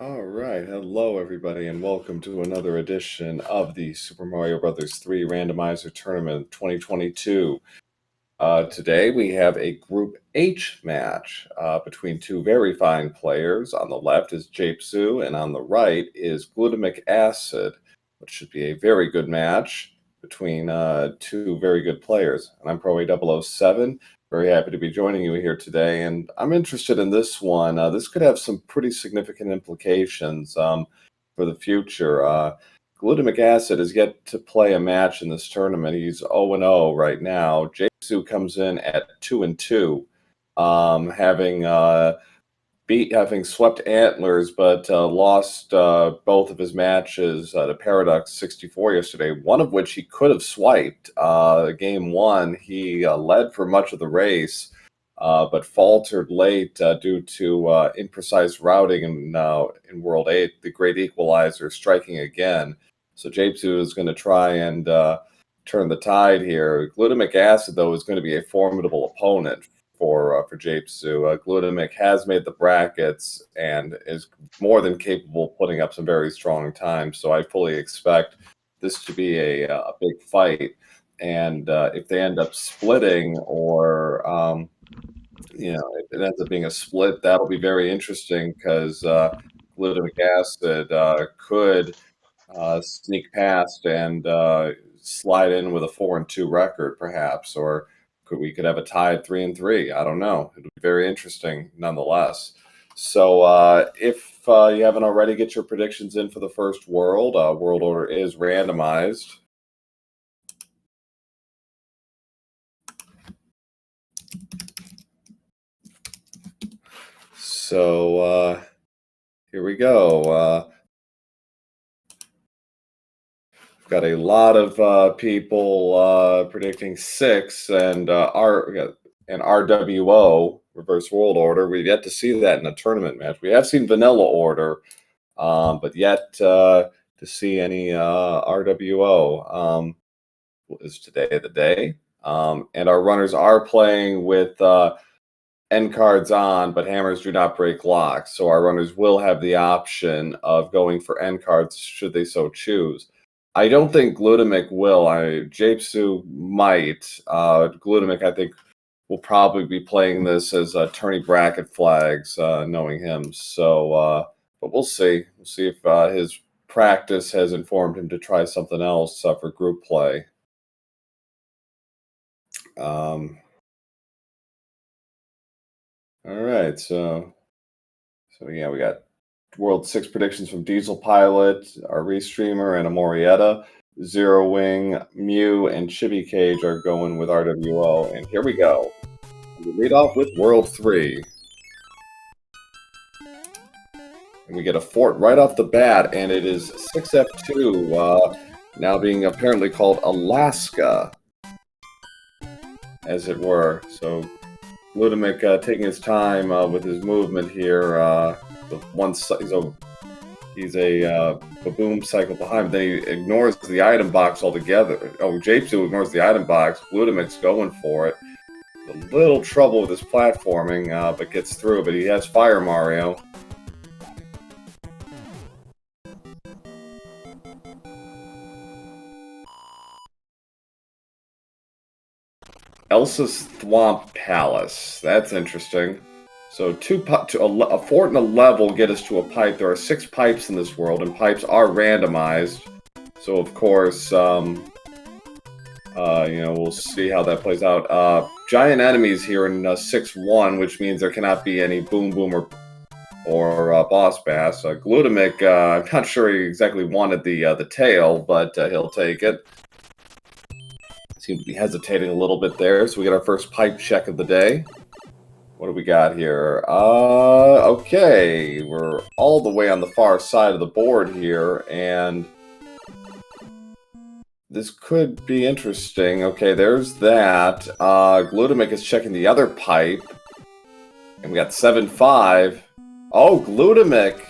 All right, hello everybody, and welcome to another edition of the Super Mario Bros. 3 Randomizer Tournament 2022. Today we have a Group H match between two very fine players. On the left is Japezu, and on the right is Glutamic Acid, which should be a very good match between two very good players. And I'm Pro-A007. Very happy to be joining you here today, and I'm interested in this one. This could have some pretty significant implications for the future. Glutamic Acid has yet to play a match in this tournament. He's 0-0 right now. Japezu comes in at 2-2, having having swept Antlers, but lost both of his matches to Paradox 64 yesterday, one of which he could have swiped. Game one, he led for much of the race, but faltered late due to imprecise routing in World 8, the Great Equalizer striking again. So Japezu is going to try and turn the tide here. Glutamic Acid, though, is going to be a formidable opponent for Japezu. Glutamic has made the brackets and is more than capable of putting up some very strong times. So I fully expect this to be a big fight. And if they end up splitting, or if it ends up being a split, that'll be very interesting because Glutamic Acid could sneak past and slide in with a 4-2 record, perhaps, or we could have a tied 3-3. I don't know. It'll be very interesting, nonetheless. So, if you haven't already, get your predictions in for the first world. World order is randomized. So, here we go. Got a lot of people predicting 6 and RWO, Reverse World Order. We've yet to see that in a tournament match. We have seen Vanilla Order, but yet to see any RWO. Is today the day? And our runners are playing with end cards on, but hammers do not break locks. So our runners will have the option of going for end cards should they so choose. I don't think Glutamic will. Japezu might. Glutamic, I think, will probably be playing this as tourney bracket flags, knowing him. So, but we'll see. We'll see if his practice has informed him to try something else for group play. All right. So yeah, we got World 6 predictions from Diesel Pilot, our Restreamer, and Amorietta. Zero Wing, Mew, and Chibi Cage are going with RWO. And here we go. We lead off with World 3. And we get a fort right off the bat, and it is 6F2, now being apparently called Alaska, as it were. So Glutamic taking his time with his movement here. He's a boom cycle behind, but then he ignores the item box altogether. Oh, Japezu ignores the item box. Glutamic's going for it. A little trouble with his platforming, but gets through. But he has Fire Mario. Elsa's Thwomp Palace. That's interesting. So a fort and a level get us to a pipe. There are 6 pipes in this world, and pipes are randomized. So of course, we'll see how that plays out. Giant enemies here in 6-1, which means there cannot be any Boom Boom or Boss Bass. Glutamic, I'm not sure he exactly wanted the tail, but he'll take it. Seems to be hesitating a little bit there. So we get our first pipe check of the day. What do we got here? Okay, we're all the way on the far side of the board here, and this could be interesting. Okay, there's that. Glutamic is checking the other pipe, and we got 7-5. Oh, Glutamic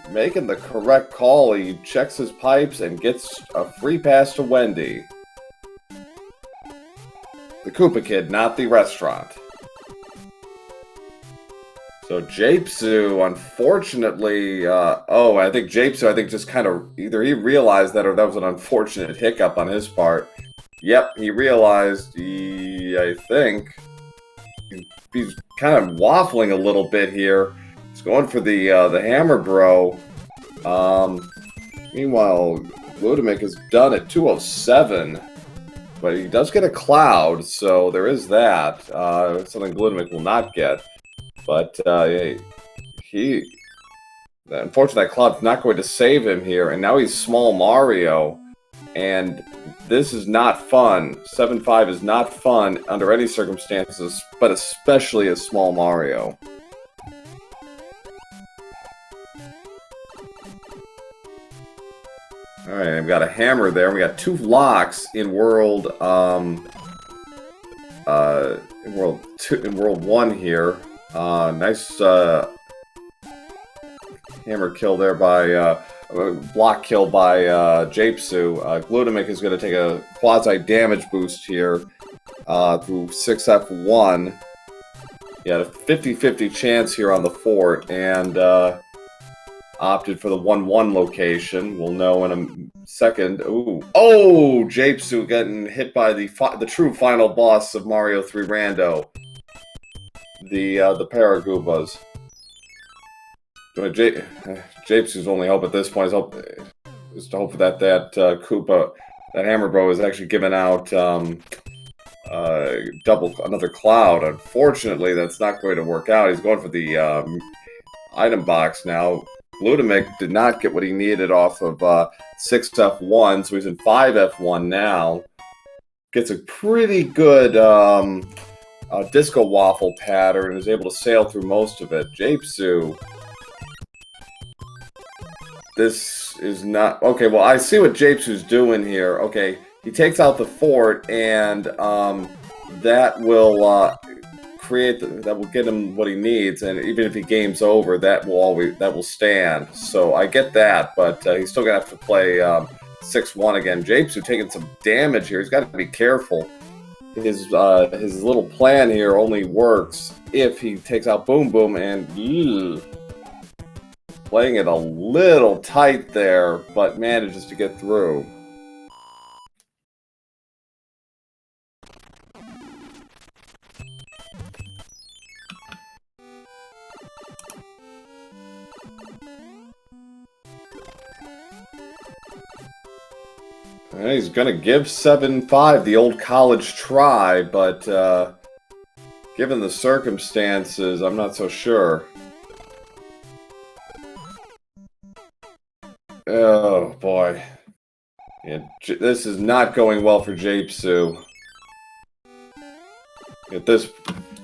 making the correct call. He checks his pipes and gets a free pass to Wendy. The Koopa Kid, not the restaurant. So Japezu, unfortunately, I think Japezu, just kind of either he realized that or that was an unfortunate hiccup on his part. Yep, he realized. I think he's kind of waffling a little bit here. He's going for the hammer bro. Meanwhile, Glutamic is done at 207, but he does get a cloud, so there is that. Something Glutamic will not get. But unfortunately, that cloud's not going to save him here, and now he's Small Mario, and this is not fun. 7-5 is not fun under any circumstances, but especially as Small Mario. Alright, I've got a hammer there. We got 2 locks in World in World 1 here. Nice hammer kill there by block kill by Japezu. Glutamic is going to take a quasi damage boost here through 6F1. He had a 50-50 chance here on the fort and opted for the 1-1 location. We'll know in a second. Ooh. Oh! Japezu getting hit by the true final boss of Mario 3 Rando. The Paragoopas. Japezu's only hope at this point is to hope that Koopa, that Hammer Bro, is actually giving out another cloud. Unfortunately, that's not going to work out. He's going for the item box now. Glutamic did not get what he needed off of 6F1, so he's in 5F1 now. Gets a pretty good disco waffle pattern and is able to sail through most of it. Japezu. This is not... Okay, well, I see what Japezu's doing here. Okay, he takes out the fort, and that will that will get him what he needs, and even if he games over, that will stand. So I get that, but he's still gonna have to play 6-1 again. Japezu taking some damage here. He's got to be careful. His little plan here only works if he takes out Boom Boom, and playing it a little tight there, but manages to get through. He's going to give 7-5 the old college try, but given the circumstances, I'm not so sure. Oh, boy. Yeah, this is not going well for Japezu.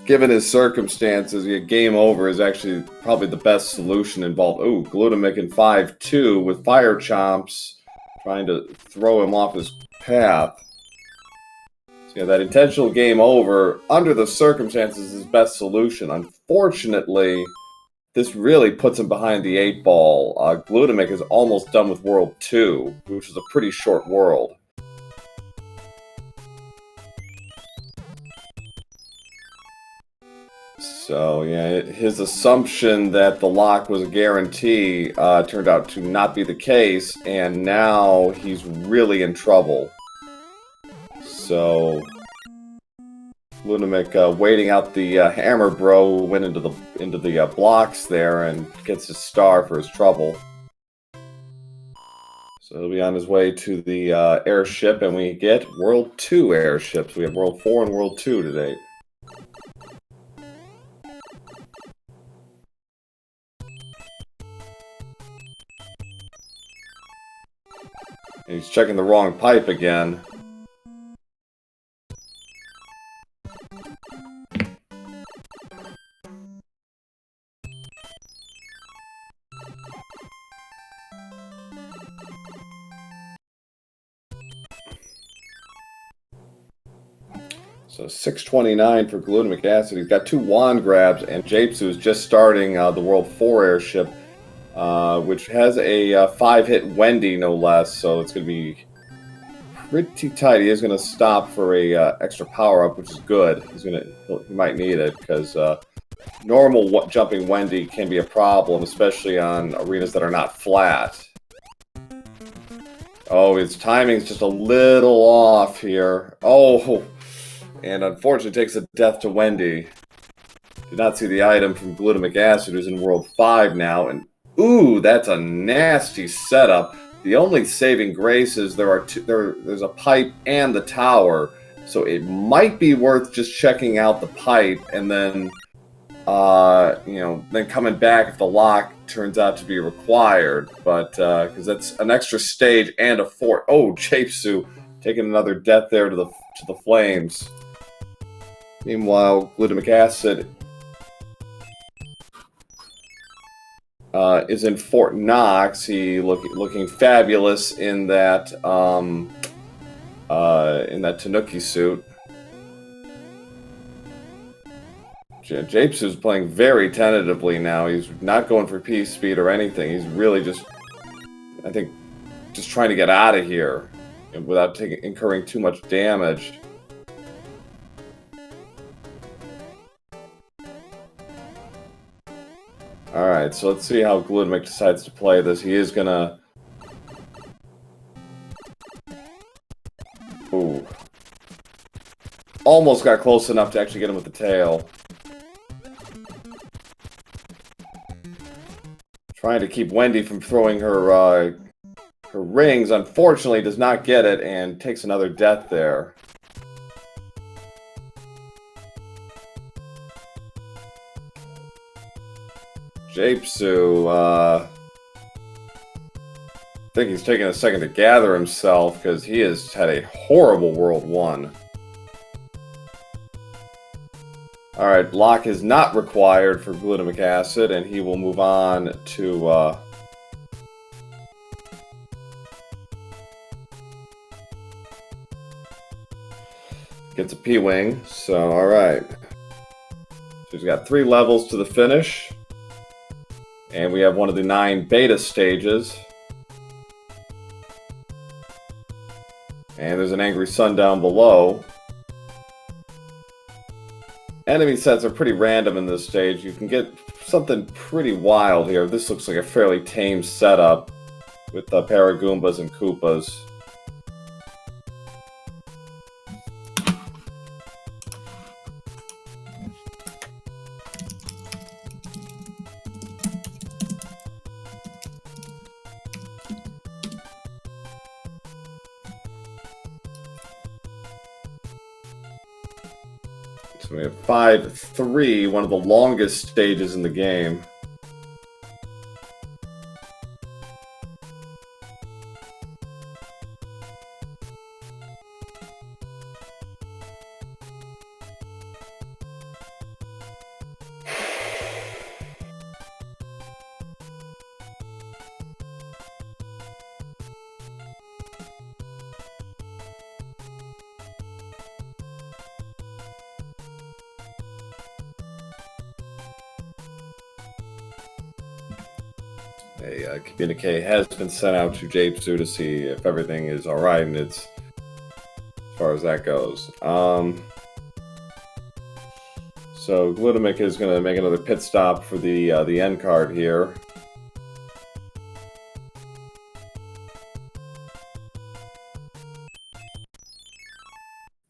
Given his circumstances, game over is actually probably the best solution involved. Ooh, Glutamic in 5-2 with Fire Chomps, trying to throw him off his path. So yeah, that intentional game over, under the circumstances, is his best solution. Unfortunately, this really puts him behind the 8 ball. Glutamic is almost done with World 2, which is a pretty short world. So, yeah, his assumption that the lock was a guarantee turned out to not be the case, and now he's really in trouble. So, Glutamic waiting out the Hammer Bro, who went into the blocks there and gets his star for his trouble. So he'll be on his way to the airship, and we get World 2 airships. We have World 4 and World 2 today. He's checking the wrong pipe again. So 629 for Glutamic Acid. He's got 2 wand grabs, and Japezu is just starting the World 4 airship, which has a 5-hit Wendy, no less, so it's going to be pretty tight. He is going to stop for a extra power-up, which is good. He might need it, because normal jumping Wendy can be a problem, especially on arenas that are not flat. Oh, his timing's just a little off here. Oh, and unfortunately takes a death to Wendy. Did not see the item from glutamic acid, who's in World 5 now, and ooh, that's a nasty setup. The only saving grace is there's a pipe and the tower, so it might be worth just checking out the pipe and then, then coming back if the lock turns out to be required. But because that's an extra stage and a fort. Oh, Japezu taking another death there to the flames. Meanwhile, glutamic acid is in Fort Knox. He looking fabulous in that Tanuki suit. Japezu's playing very tentatively now. He's not going for peace speed or anything. He's really just, I think, just trying to get out of here without incurring too much damage. Alright, so let's see how glutamic decides to play this. He is gonna... Ooh. Almost got close enough to actually get him with the tail. Trying to keep Wendy from throwing her rings. Unfortunately, does not get it and takes another death there. Japezu, I think he's taking a second to gather himself because he has had a horrible World 1. Alright, lock is not required for glutamic acid, and he will move on to, gets a P-Wing, so alright. So he's got 3 levels to the finish. And we have one of the 9 beta stages. And there's an angry sun down below. Enemy sets are pretty random in this stage. You can get something pretty wild here. This looks like a fairly tame setup with the Paragoombas and Koopas. So we have 5-3, one of the longest stages in the game. A communique has been sent out to Japezu to see if everything is alright, and it's as far as that goes. So glutamic is going to make another pit stop for the end card here.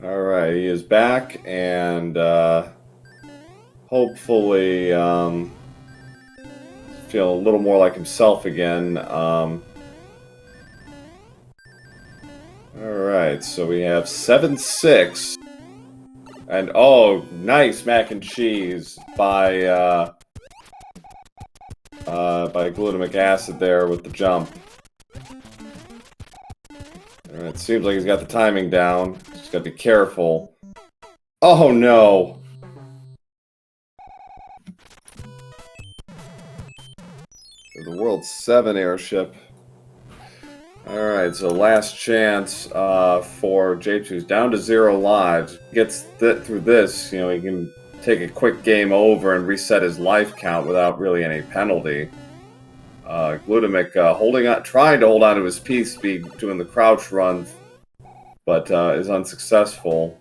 Alright, he is back, and hopefully feel a little more like himself again. Alright, so we have 7-6. And oh, nice mac and cheese by glutamic acid there with the jump. It seems like he's got the timing down. Just gotta be careful. Oh no! The World 7 airship. Alright, so last chance for Japezu. Down to 0 lives. Gets through this, you know, he can take a quick game over and reset his life count without really any penalty. Glutamic trying to hold on to his peace speed, doing the crouch run, but is unsuccessful.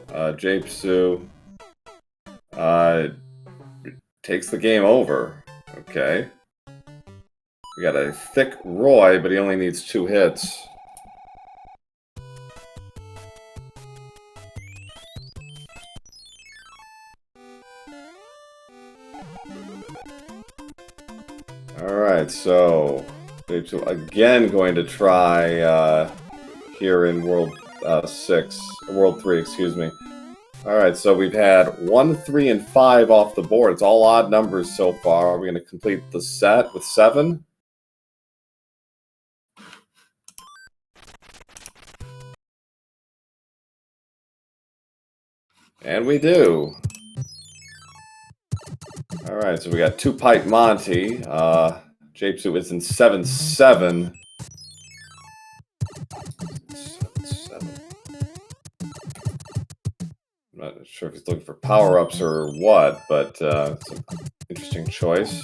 Japezu Takes the game over. Okay. We got a thick Roy, but he only needs 2 hits. Alright, so Japezu again going to try here in World 3, excuse me. Alright, so we've had 1, 3, and 5 off the board. It's all odd numbers so far. We're going to complete the set with 7. And we do. Alright, so we got 2 Pipe Monty. Japezu is in 7-7. 7-7. I'm not sure if he's looking for power-ups or what, but it's an interesting choice.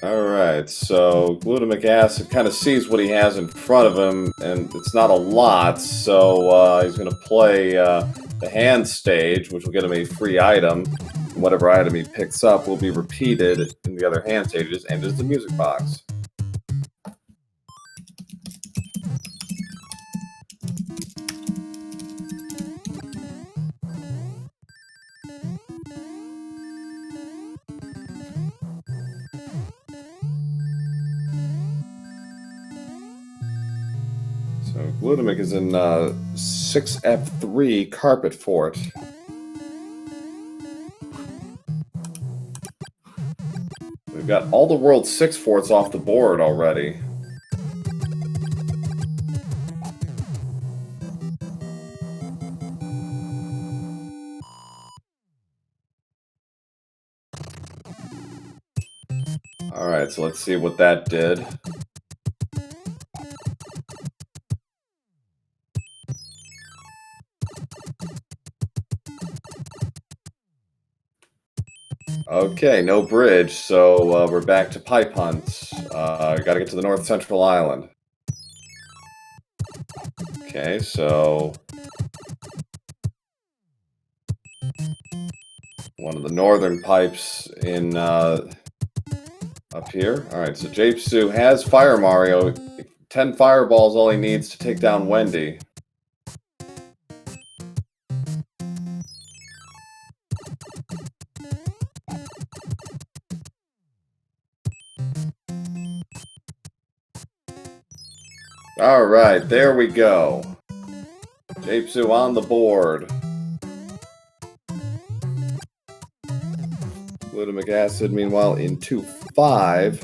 Alright, so glutamic acid kind of sees what he has in front of him, and it's not a lot, so he's going to play the hand stage, which will get him a free item. Whatever item he picks up will be repeated in the other hand stages, and is the music box. So glutamic is in 6F3 Carpet Fort. We've got all the World 6 forts off the board already. Alright, so let's see what that did. Okay, no bridge, so we're back to pipe hunts. Gotta get to the North Central Island. Okay, so one of the northern pipes in up here. Alright, so Japezu has Fire Mario. 10 fireballs all he needs to take down Wendy. Alright, there we go. Japezu on the board. Glutamic acid, meanwhile, in 2-5.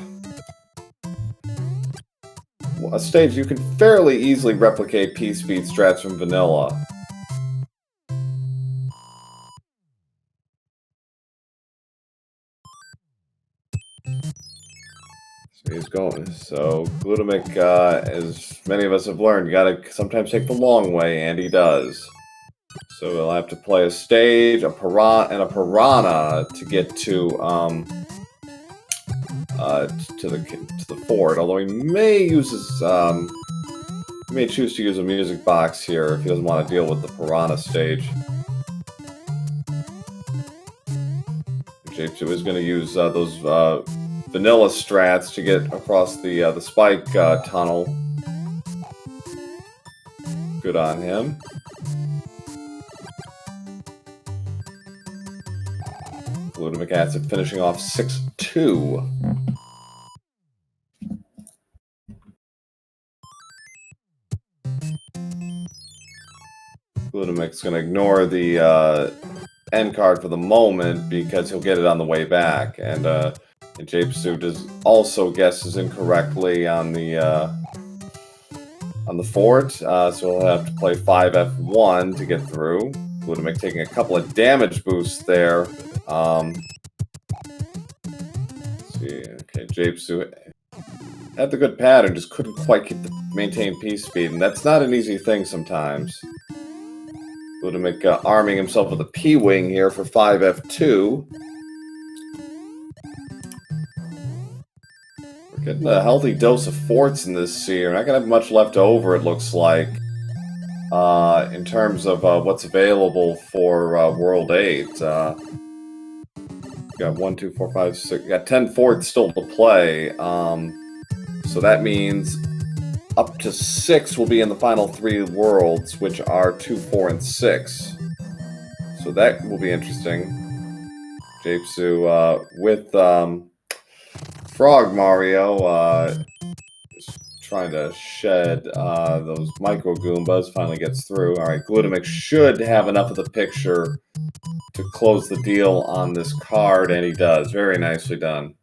A stage you can fairly easily replicate P-Speed strats from Vanilla. So he's going. So glutamic, as many of us have learned, you gotta sometimes take the long way, and he does. So we'll have to play a stage, a piranha to get to the fort. Although he may use his he may choose to use a music box here if he doesn't want to deal with the piranha stage. Japezu is going to use those vanilla strats to get across the spike tunnel. Good on him. Glutamic acid finishing off 6-2. Glutamic's going to ignore the end card for the moment because he'll get it on the way back. And Japezu does also guesses incorrectly on the fort, so he'll have to play 5F1 to get through. Glutamic taking a couple of damage boosts there. Let's see, okay, Japezu had the good pattern, just couldn't quite maintain P-Speed, and that's not an easy thing sometimes. Glutamic arming himself with a P-Wing here for 5F2. We're Getting a healthy dose of forts in this seer. Not gonna have much left over, it looks like, in terms of what's available for World 8. Got 1, 2, 4, 5, 6. Got 10 forts still to play. So that means up to 6 will be in the final 3 worlds, which are 2, 4, and 6. So that will be interesting. Japezu with Frog Mario trying to shed those micro Goombas. Finally gets through. All right, Glutamic should have enough of the picture to close the deal on this card, and he does. Very nicely done.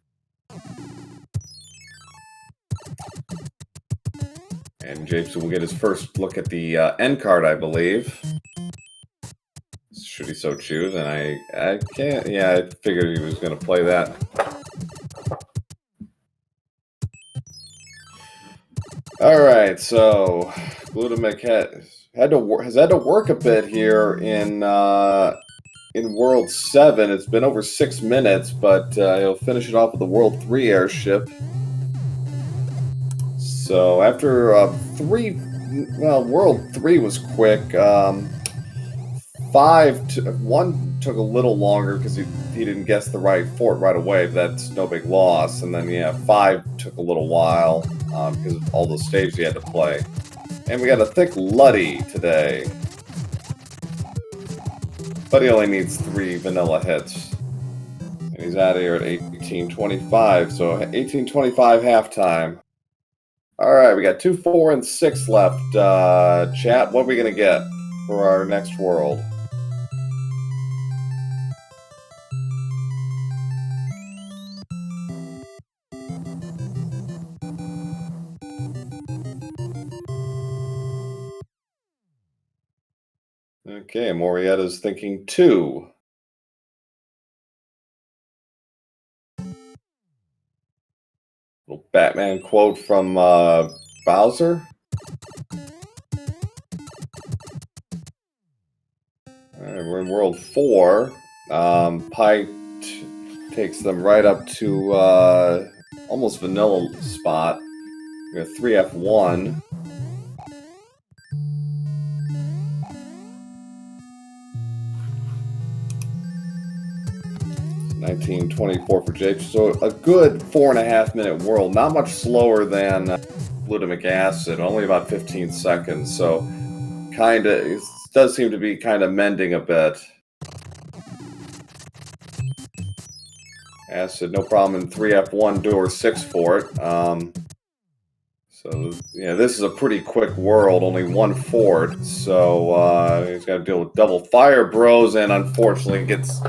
And Japezu will get his first look at the end card, I believe. Should he so choose, and I can't. Yeah, I figured he was going to play that. All right, so Glutamic has had to work a bit here in World 7. It's been over 6 minutes, but he'll finish it off with the World 3 airship. So after World 3 was quick. 1 took a little longer because he didn't guess the right fort right away, but that's no big loss. And then, yeah, 5 took a little while because of all those stages he had to play. And we got a thick Luddy today. But he only needs 3 vanilla hits. And he's out of here at 18:25, so 18:25 halftime. Alright, we got 2, 4, and 6 left. Chat, what are we going to get for our next world? Okay, Morietta's thinking 2. Little Batman quote from Bowser. Alright, we're in World 4. Pike takes them right up to almost vanilla spot. We have 3F1. $19.24 for Japezu. So a good 4.5 minute world. Not much slower than glutamic acid. Only about 15 seconds. So kind of, it does seem to be kind of mending a bit. Acid, no problem in 3F1 door 6 for it. So, yeah, this is a pretty quick world, only 1 fort. So he's got to deal with double fire bros, and unfortunately gets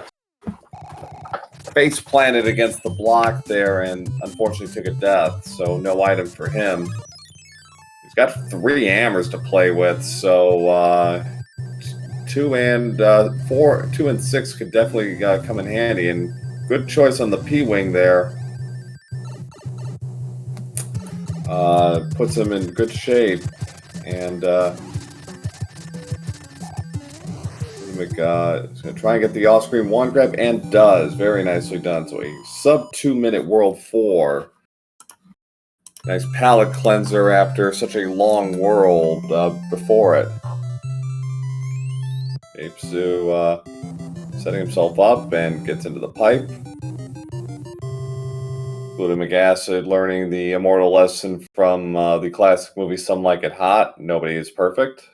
face planted against the block there, and unfortunately took a death. So no item for him. He's got 3 hammers to play with, so 2 and 6 could definitely come in handy, and good choice on the P-Wing there. Puts him in good shape, and he's going to try and get the off-screen 1 grab, and does. Very nicely done. So a sub 2 minute World 4. Nice palate cleanser after such a long world before it. Japezu setting himself up and gets into the pipe. Glutamic acid learning the immortal lesson from the classic movie Some Like It Hot. Nobody is perfect.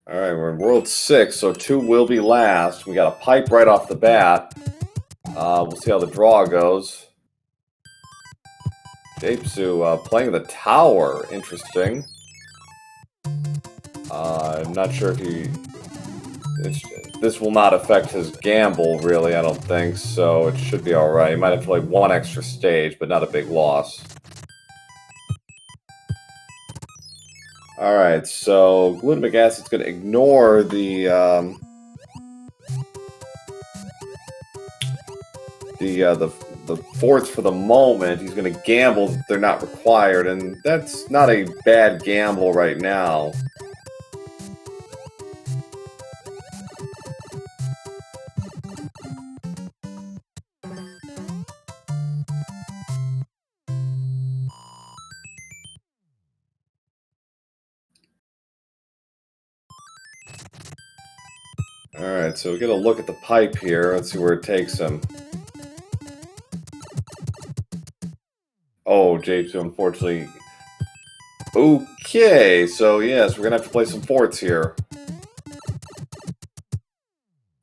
Alright, we're in World 6, so 2 will be last. We got a pipe right off the bat. We'll see how the draw goes. Japezu playing the tower. Interesting. I'm not sure if this will not affect his gamble, really, I don't think, so it should be alright. He might have to play 1 extra stage, but not a big loss. Alright, so glutamic acid's going to ignore the forts for the moment. He's going to gamble that they're not required, and that's not a bad gamble right now. Alright, so we get a look at the pipe here. Let's see where it takes him. Oh, Japezu, unfortunately. Okay, so yes, we're gonna have to play some forts here.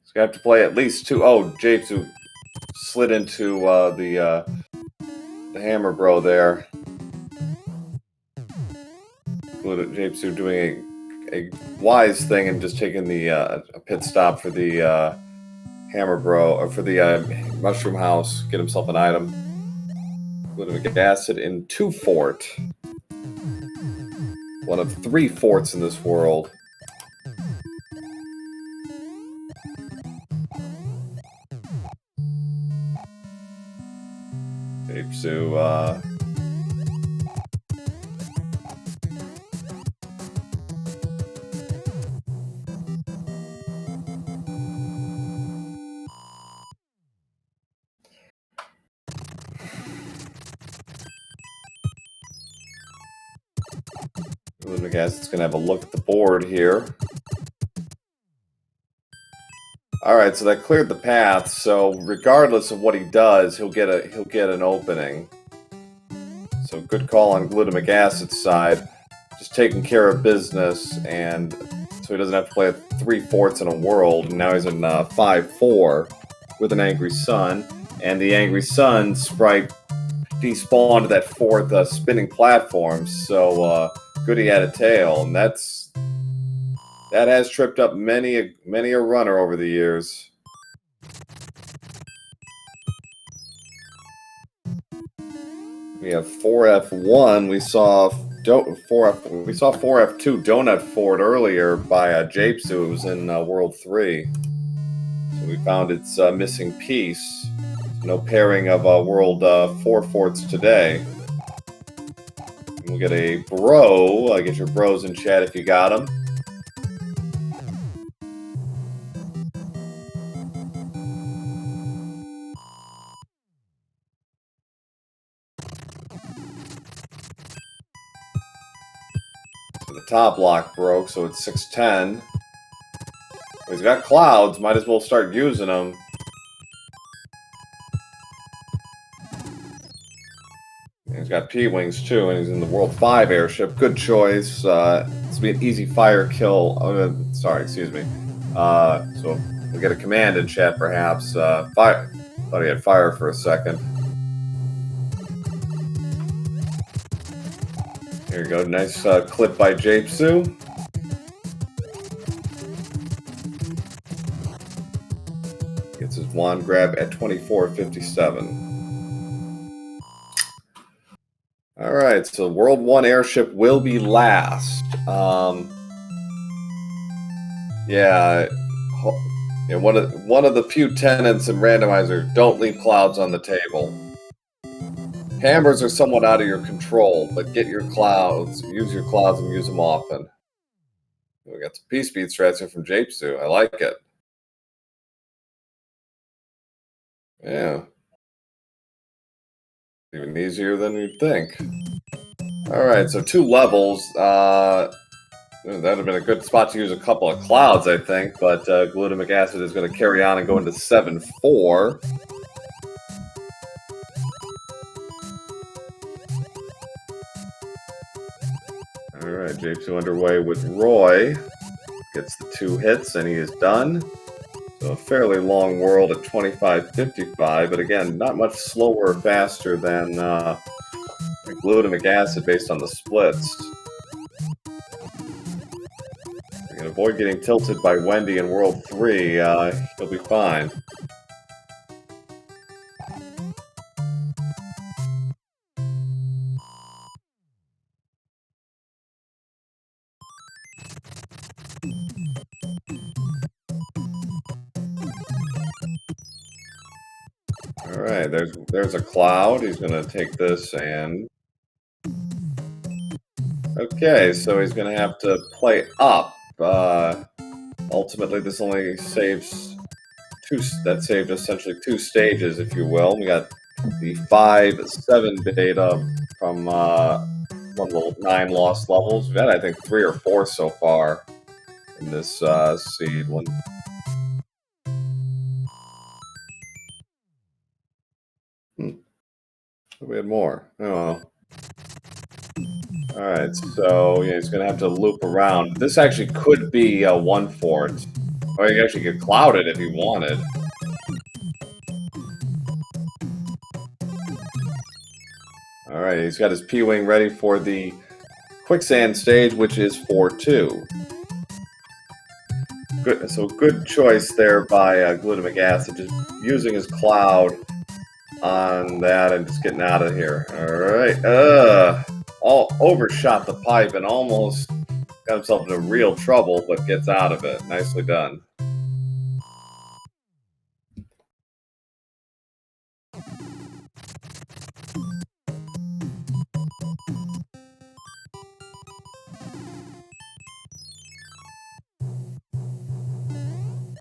So we have to play at least two. Oh, Japezu slid into the hammer bro there. Japezu doing a wise thing and just taking the a pit stop for the hammer bro, or for the mushroom house, get himself an item. Glutamic acid in 2 fort. One of 3 forts in this world. Japezu, Glutamic acid's gonna have a look at the board here. Alright, so that cleared the path, so regardless of what he does, he'll get an opening. So good call on Glutamic acid's side. Just taking care of business, and so he doesn't have to play 3 forts in a world. And now he's in 5-4 with an Angry Sun, and the Angry Sun sprite despawned that 4th spinning platform, so good he had a tail, and that has tripped up many a runner over the years. We have 4F1. We saw 4F2 Donut Fort earlier by Japezu. It was in World 3. So we found its missing piece. No pairing of World 4 forts today. We'll get a bro. Get your bros in chat if you got them. So the top block broke, so it's 610. He's got clouds. Might as well start using them. He's got P-Wings too, and he's in the World 5 airship. Good choice. This will be an easy fire kill. Sorry, excuse me. So we'll get a command in chat, perhaps. Fire. Thought he had fire for a second. There you go. Nice clip by Japezu. Gets his wand grab at 24.57. Alright, so World 1 airship will be last. Yeah, one of the few tenets in Randomizer, don't leave clouds on the table. Hammers are somewhat out of your control, but get your clouds, use your clouds, and use them often. We got some P-speed strats here from Japezu. I like it. Yeah. Even easier than you'd think. Alright, so 2 levels. That would have been a good spot to use a couple of clouds, I think, but Glutamic acid is going to carry on and go into 7-4. Alright, Japezu underway with Roy. Gets the 2 hits and he is done. So a fairly long world at 25.55, but again, not much slower or faster than Glutamic acid based on the splits. You can avoid getting tilted by Wendy in World 3, he'll be fine. Alright, there's a cloud. He's going to take this and... Okay, so he's going to have to play up. Ultimately, this only saves that saved essentially 2 stages, if you will. We got the 5-7 beta from one of the 9 lost levels. We've had, I think, 3 or 4 so far in this seed one. we had more. Oh. All right, so yeah, he's gonna have to loop around. This actually could be a 1-fort, or he actually could cloud it if he wanted. All right, he's got his P-Wing ready for the quicksand stage, which is 4-2. Good, so good choice there by glutamic acid, just using his cloud on that and just getting out of here. All right, all overshot the pipe and almost got himself into real trouble, but gets out of it. Nicely done.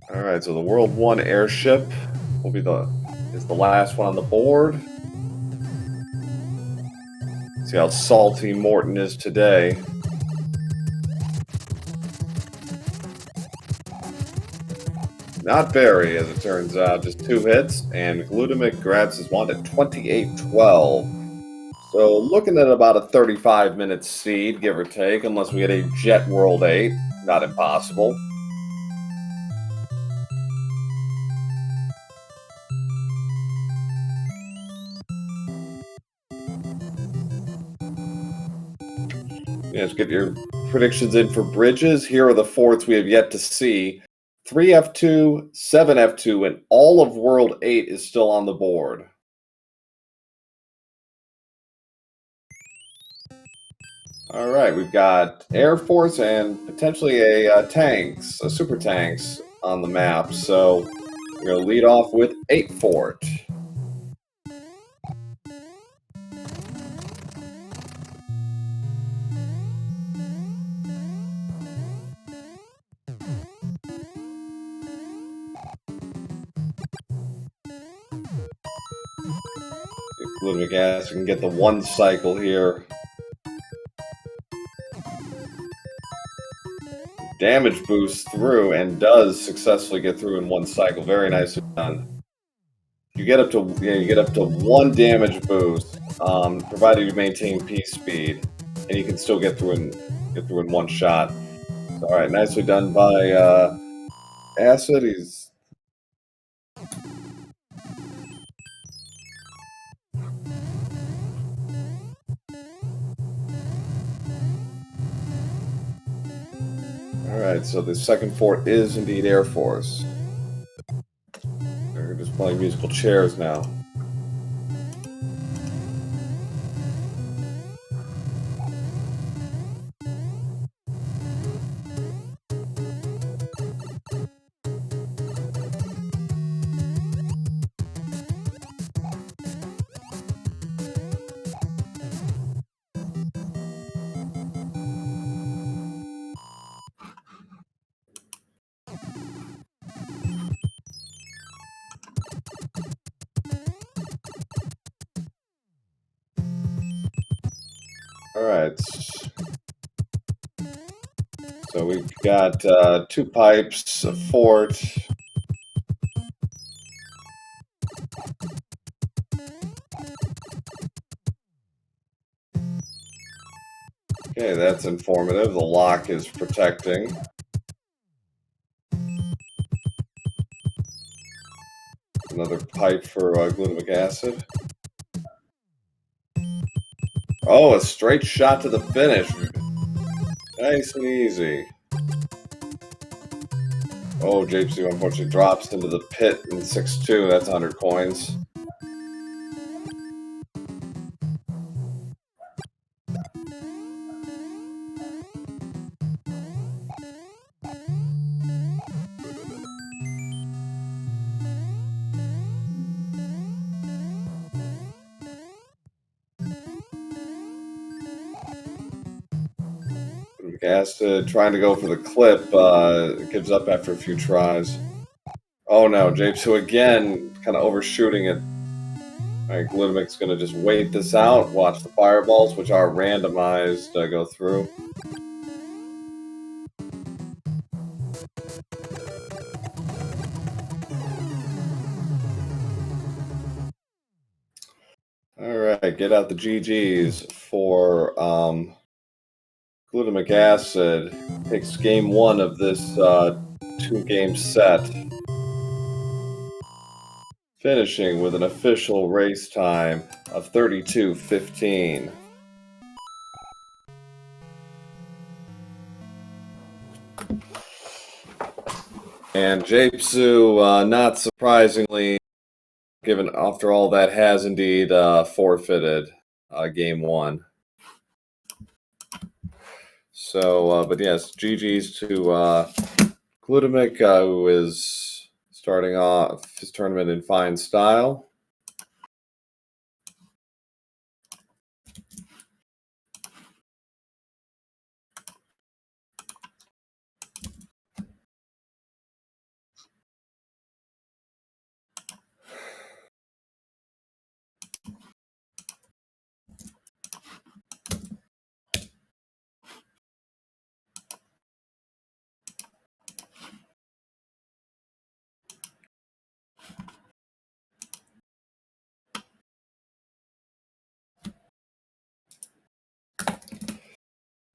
All right, so the World 1 airship will be is the last one on the board. See how salty Morton is today. Not very, as it turns out. Just 2 hits, and Glutamic grabs his wand at 28-12. So looking at about a 35-minute seed, give or take, unless we get a Jet World 8. Not impossible. Yeah, let's get your predictions in for bridges. Here are the forts we have yet to see. 3F2, 7F2, and all of World 8 is still on the board. All right, we've got Air Force and potentially a super tanks on the map. So we're going to lead off with 8 Fort. Glutamic acid can get the 1 cycle here. Damage boost through and does successfully get through in 1 cycle. Very nicely done. You get up to 1 damage boost, provided you maintain P speed, and you can still get through in 1 shot. So, all right, nicely done by Acid. He's all right. So the second fort is indeed Air Force. They're just playing musical chairs now. All right. So we've got 2 pipes, a fort. Okay, that's informative. The lock is protecting. Another pipe for glutamic acid. Oh, a straight shot to the finish. Nice and easy. Oh, Japezu unfortunately drops into the pit in 6-2. That's 100 coins. Acid trying to go for the clip, gives up after a few tries. Oh no, Japezu again, kind of overshooting it. Alright, Glutamic's going to just wait this out, watch the fireballs, which are randomized, go through. Alright, get out the GGs for glutamic acid. Takes game one of this two-game set, finishing with an official race time of 32:15. And Japezu, not surprisingly, given after all that, has indeed forfeited game one. So, but yes, GG's to Glutamic, who is starting off his tournament in fine style.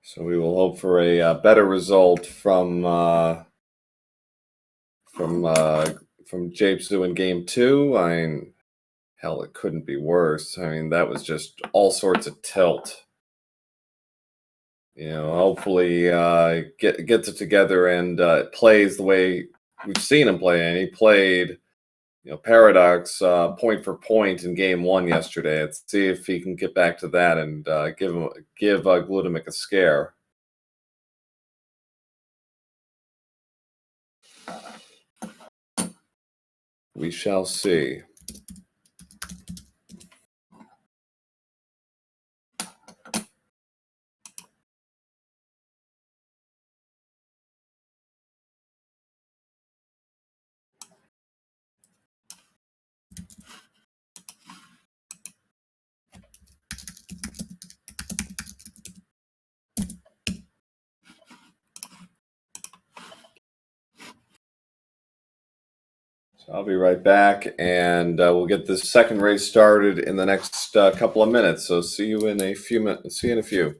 So we will hope for a better result from Japezu in game two. I mean, hell, it couldn't be worse. I mean, that was just all sorts of tilt. You know, hopefully gets it together and plays the way we've seen him play. And he played, Paradox point for point in game one yesterday. Let's see if he can get back to that and give Glutamic a scare. We shall see. So I'll be right back, and we'll get this second race started in the next couple of minutes. So see you in a few minutes. See you in a few.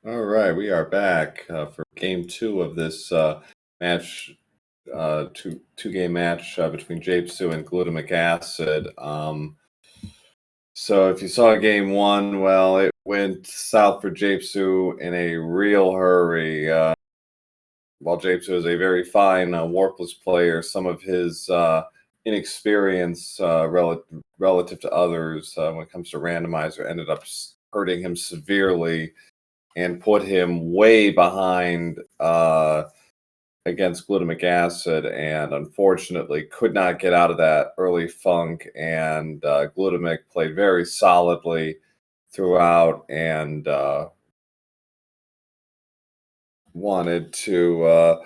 All right, we are back for game two of this match, two-game match between Japezu and glutamic acid. So if you saw game one, well, it went south for Japezu in a real hurry. While Japezu is a very fine warpless player, some of his inexperience relative to others when it comes to randomizer ended up hurting him severely and put him way behind against glutamic acid, and unfortunately could not get out of that early funk. And glutamic played very solidly throughout and wanted to.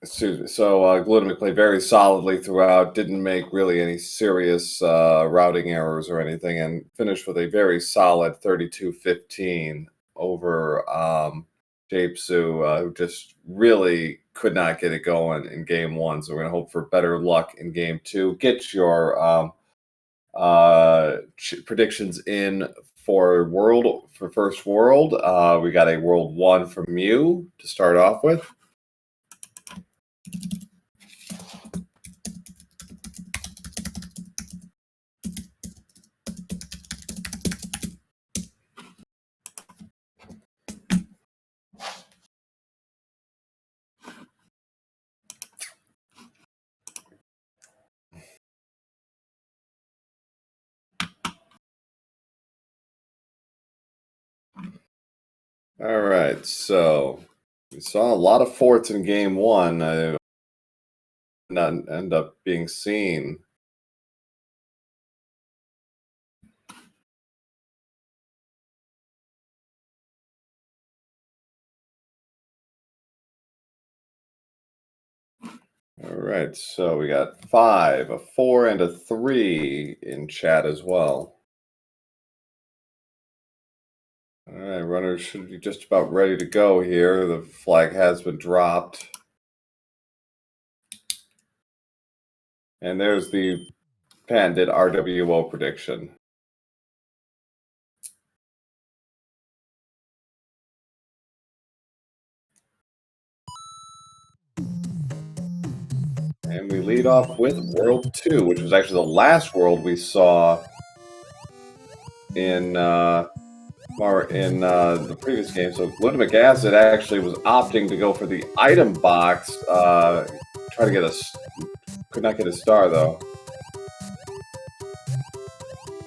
Glutamic played very solidly throughout, didn't make really any serious routing errors or anything, and finished with a very solid 32-15 over Japezu, who just really could not get it going in game one. So we're going to hope for better luck in game two. Get your predictions in for first world. We got a world one from you to start off with. All right, so we saw a lot of forts in game one. Not end up being seen. All right, so we got 5, a 4, and a 3 in chat as well. All right, runners should be just about ready to go here. The flag has been dropped. And there's the patented RWO prediction. And we lead off with World 2, which was actually the last world we saw in the previous game. So glutamic acid actually was opting to go for the item box. Try to get could not get a star though.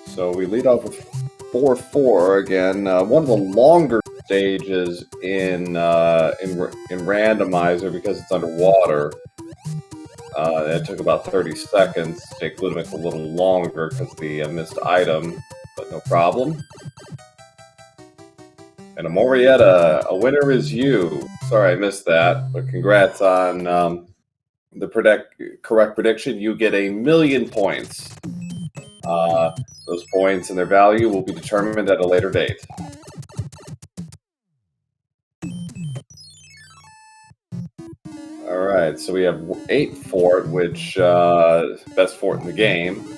So we lead off with 4-4 again. One of the longer stages in randomizer because it's underwater. It took about 30 seconds to take glutamic a little longer because of the missed item, but no problem. And Amorietta, a winner is you. Sorry I missed that, but congrats on the correct prediction. You get 1,000,000 points. Those points and their value will be determined at a later date. All right, so we have 8 fort, which best fort in the game.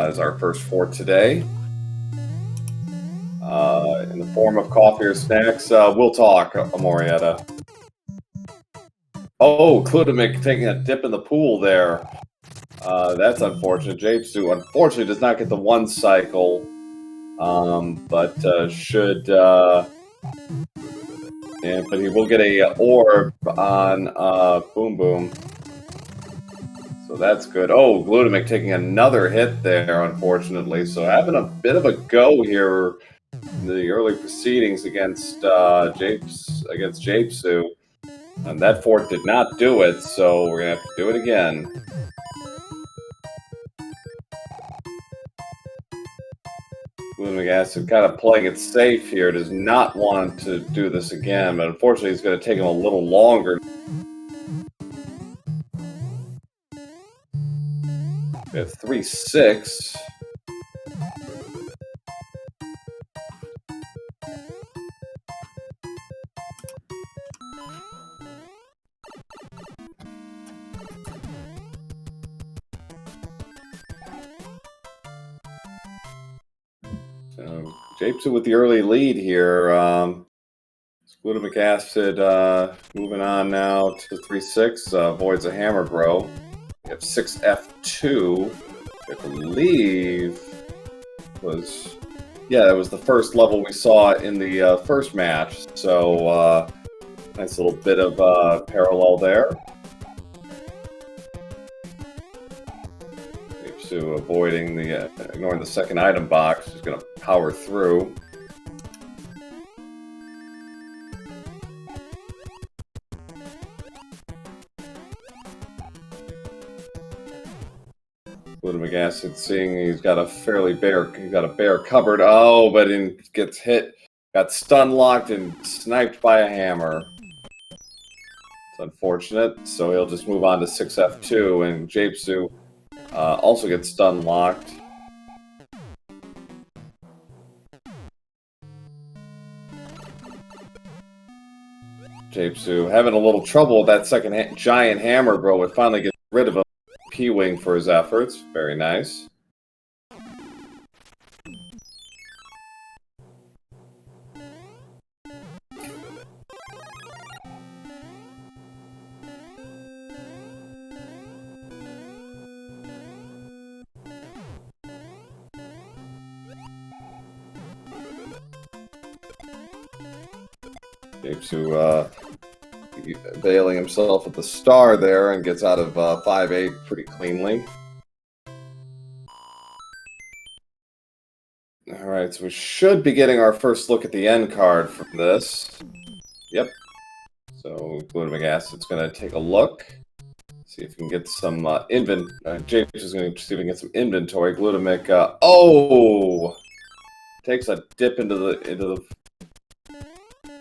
Is our first fort today. In the form of coffee or snacks, we'll talk, Amorietta. Oh, glutamic taking a dip in the pool there. That's unfortunate. Japezu unfortunately does not get the 1 cycle, but should. But he will get a orb on Boom Boom. So that's good. Oh, glutamic taking another hit there, unfortunately. So having a bit of a go here in the early proceedings against Japezu. And that fort did not do it, so we're going to have to do it again. Glutamic acid kind of playing it safe here, does not want to do this again, but unfortunately it's going to take him a little longer. We have 3-6. Japezu with the early lead here. Glutamic acid moving on now to 3-6. Avoids a hammer grow. We have 6F2. I believe was... Yeah, that was the first level we saw in the first match. So, nice little bit of parallel there. Japezu avoiding the, ignoring the second item box. He's going to power through. Glutamic acid, seeing he's got a bear covered. Oh, but he gets hit, got stun locked and sniped by a hammer. It's unfortunate. So he'll just move on to 6F2, and Japezu also gets stun locked. Japezu having a little trouble with that second giant hammer, bro. It finally gets rid of him. P-wing for his efforts. Very nice. Japezu availing himself with the star there and gets out of 5-8 pretty cleanly. Alright, so we should be getting our first look at the end card from this. Yep. So Glutamic Acid's going to take a look. See if we can get some Japezu is going to see if we can get some inventory. Glutamic, oh! Takes a dip into the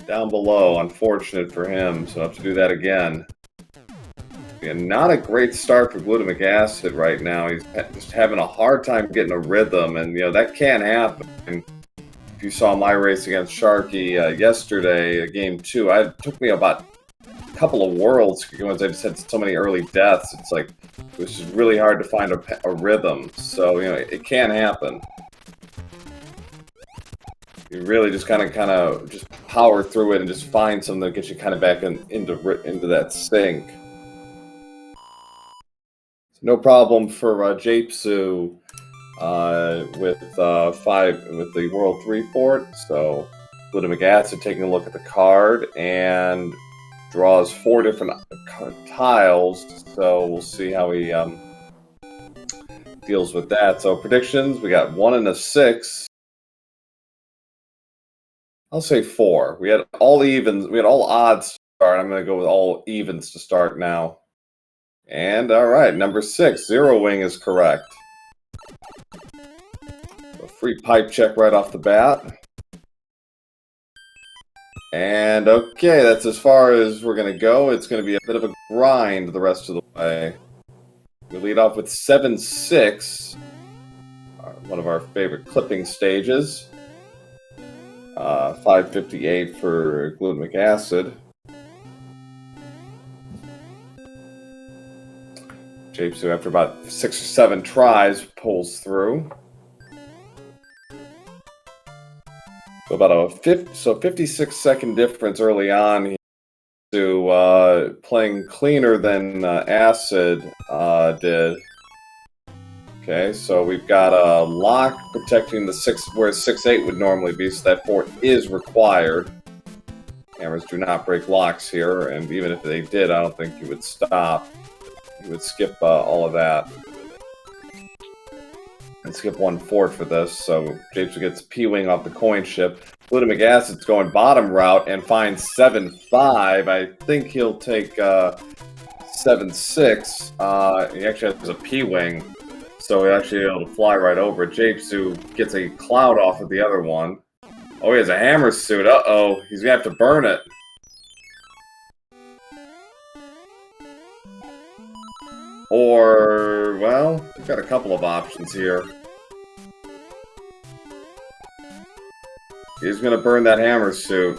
down below. Unfortunate for him, so I'll have to do that again. Yeah, not a great start for Glutamic Acid right now. He's just having a hard time getting a rhythm, and that can happen. And if you saw my race against Sharky yesterday, game 2, it took me about a couple of worlds because I just had so many early deaths. It's like it was just really hard to find a rhythm. So it can happen. You really just kind of just power through it and just find something that gets you kind of back into that sync. So no problem for Japezu with the World 3 fort. So Glutamic Acid taking a look at the card and draws 4 different tiles. So we'll see how he deals with that. So predictions: we got 1 and a 6. I'll say 4. We had all evens. We had all odds to start. I'm going to go with all evens to start now. And all right, number 6, Zero Wing is correct. A free pipe check right off the bat. And okay, that's as far as we're going to go. It's going to be a bit of a grind the rest of the way. We lead off with 7-6, one of our favorite clipping stages. 558 for Glutamic Acid. Japezu, after about 6 or 7 tries, pulls through. So about a 56-second difference early on to playing cleaner than Acid did. Okay, so we've got a lock protecting the 6, where 6-8 would normally be, so that fort is required. Hammers do not break locks here, and even if they did, I don't think you would stop. You would skip all of that. And skip 1 fort for this, so Japezu gets P-Wing off the coin ship. Glutamic Acid's going bottom route and finds 7-5. I think he'll take 7-6. He actually has a P-Wing. So we're actually able to fly right over it. Japezu gets a cloud off of the other one. Oh, he has a hammer suit. Uh-oh. He's going to have to burn it. Or, well, we've got a couple of options here. He's going to burn that hammer suit.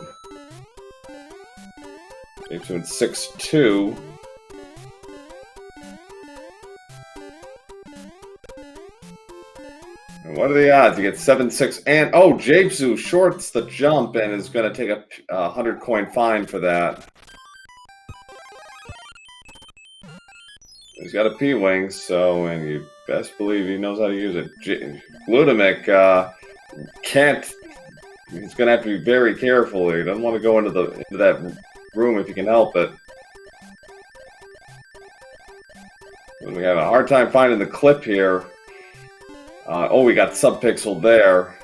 Japezu in 6-2. And what are the odds? You get 7-6 and oh, Japezu shorts the jump and is going to take a 100-coin fine for that. He's got a P-Wing, so, and you best believe he knows how to use it. Glutamic can't. He's going to have to be very careful here. He doesn't want to go into that room if he can help it. We have a hard time finding the clip here. Oh, we got subpixel there.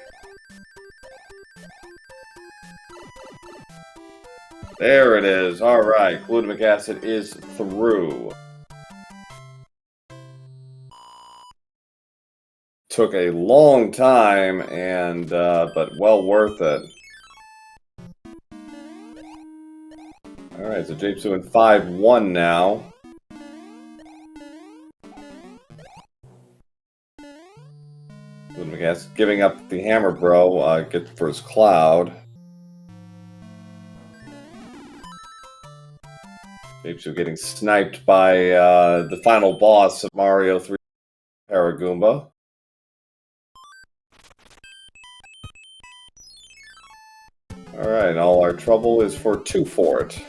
There it is. All right, glutamic acid is through. Took a long time, and but well worth it. All right, so Japezu in 5-1 now. Glutamic acid giving up the hammer, bro. Get the first cloud. Japezu getting sniped by the final boss of Mario 3 Paragoomba. Alright, all our trouble is for 2 for it.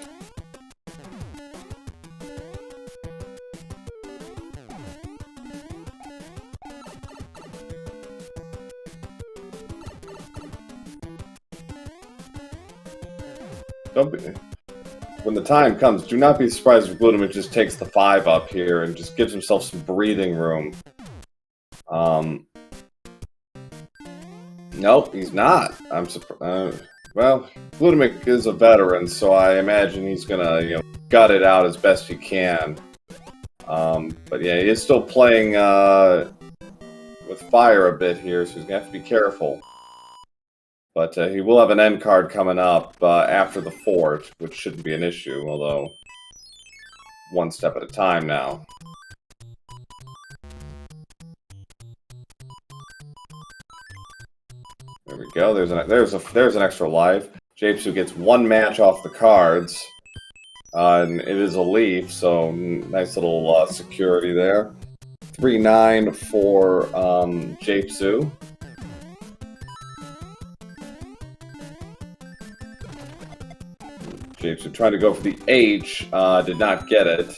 Don't be... When the time comes, do not be surprised if Glutamic just takes the 5 up here and just gives himself some breathing room. Nope, he's not. I'm surprised. Well, Glutamic is a veteran, so I imagine he's gonna, gut it out as best he can. But yeah, he is still playing with fire a bit here, so he's gonna have to be careful. But he will have an end card coming up after the fort, which shouldn't be an issue, although one step at a time now. There we go. There's an extra life. Japezu gets 1 match off the cards, and it is a leaf, so nice little security there. 3-9 for Japezu. Japezu trying to go for the H, did not get it.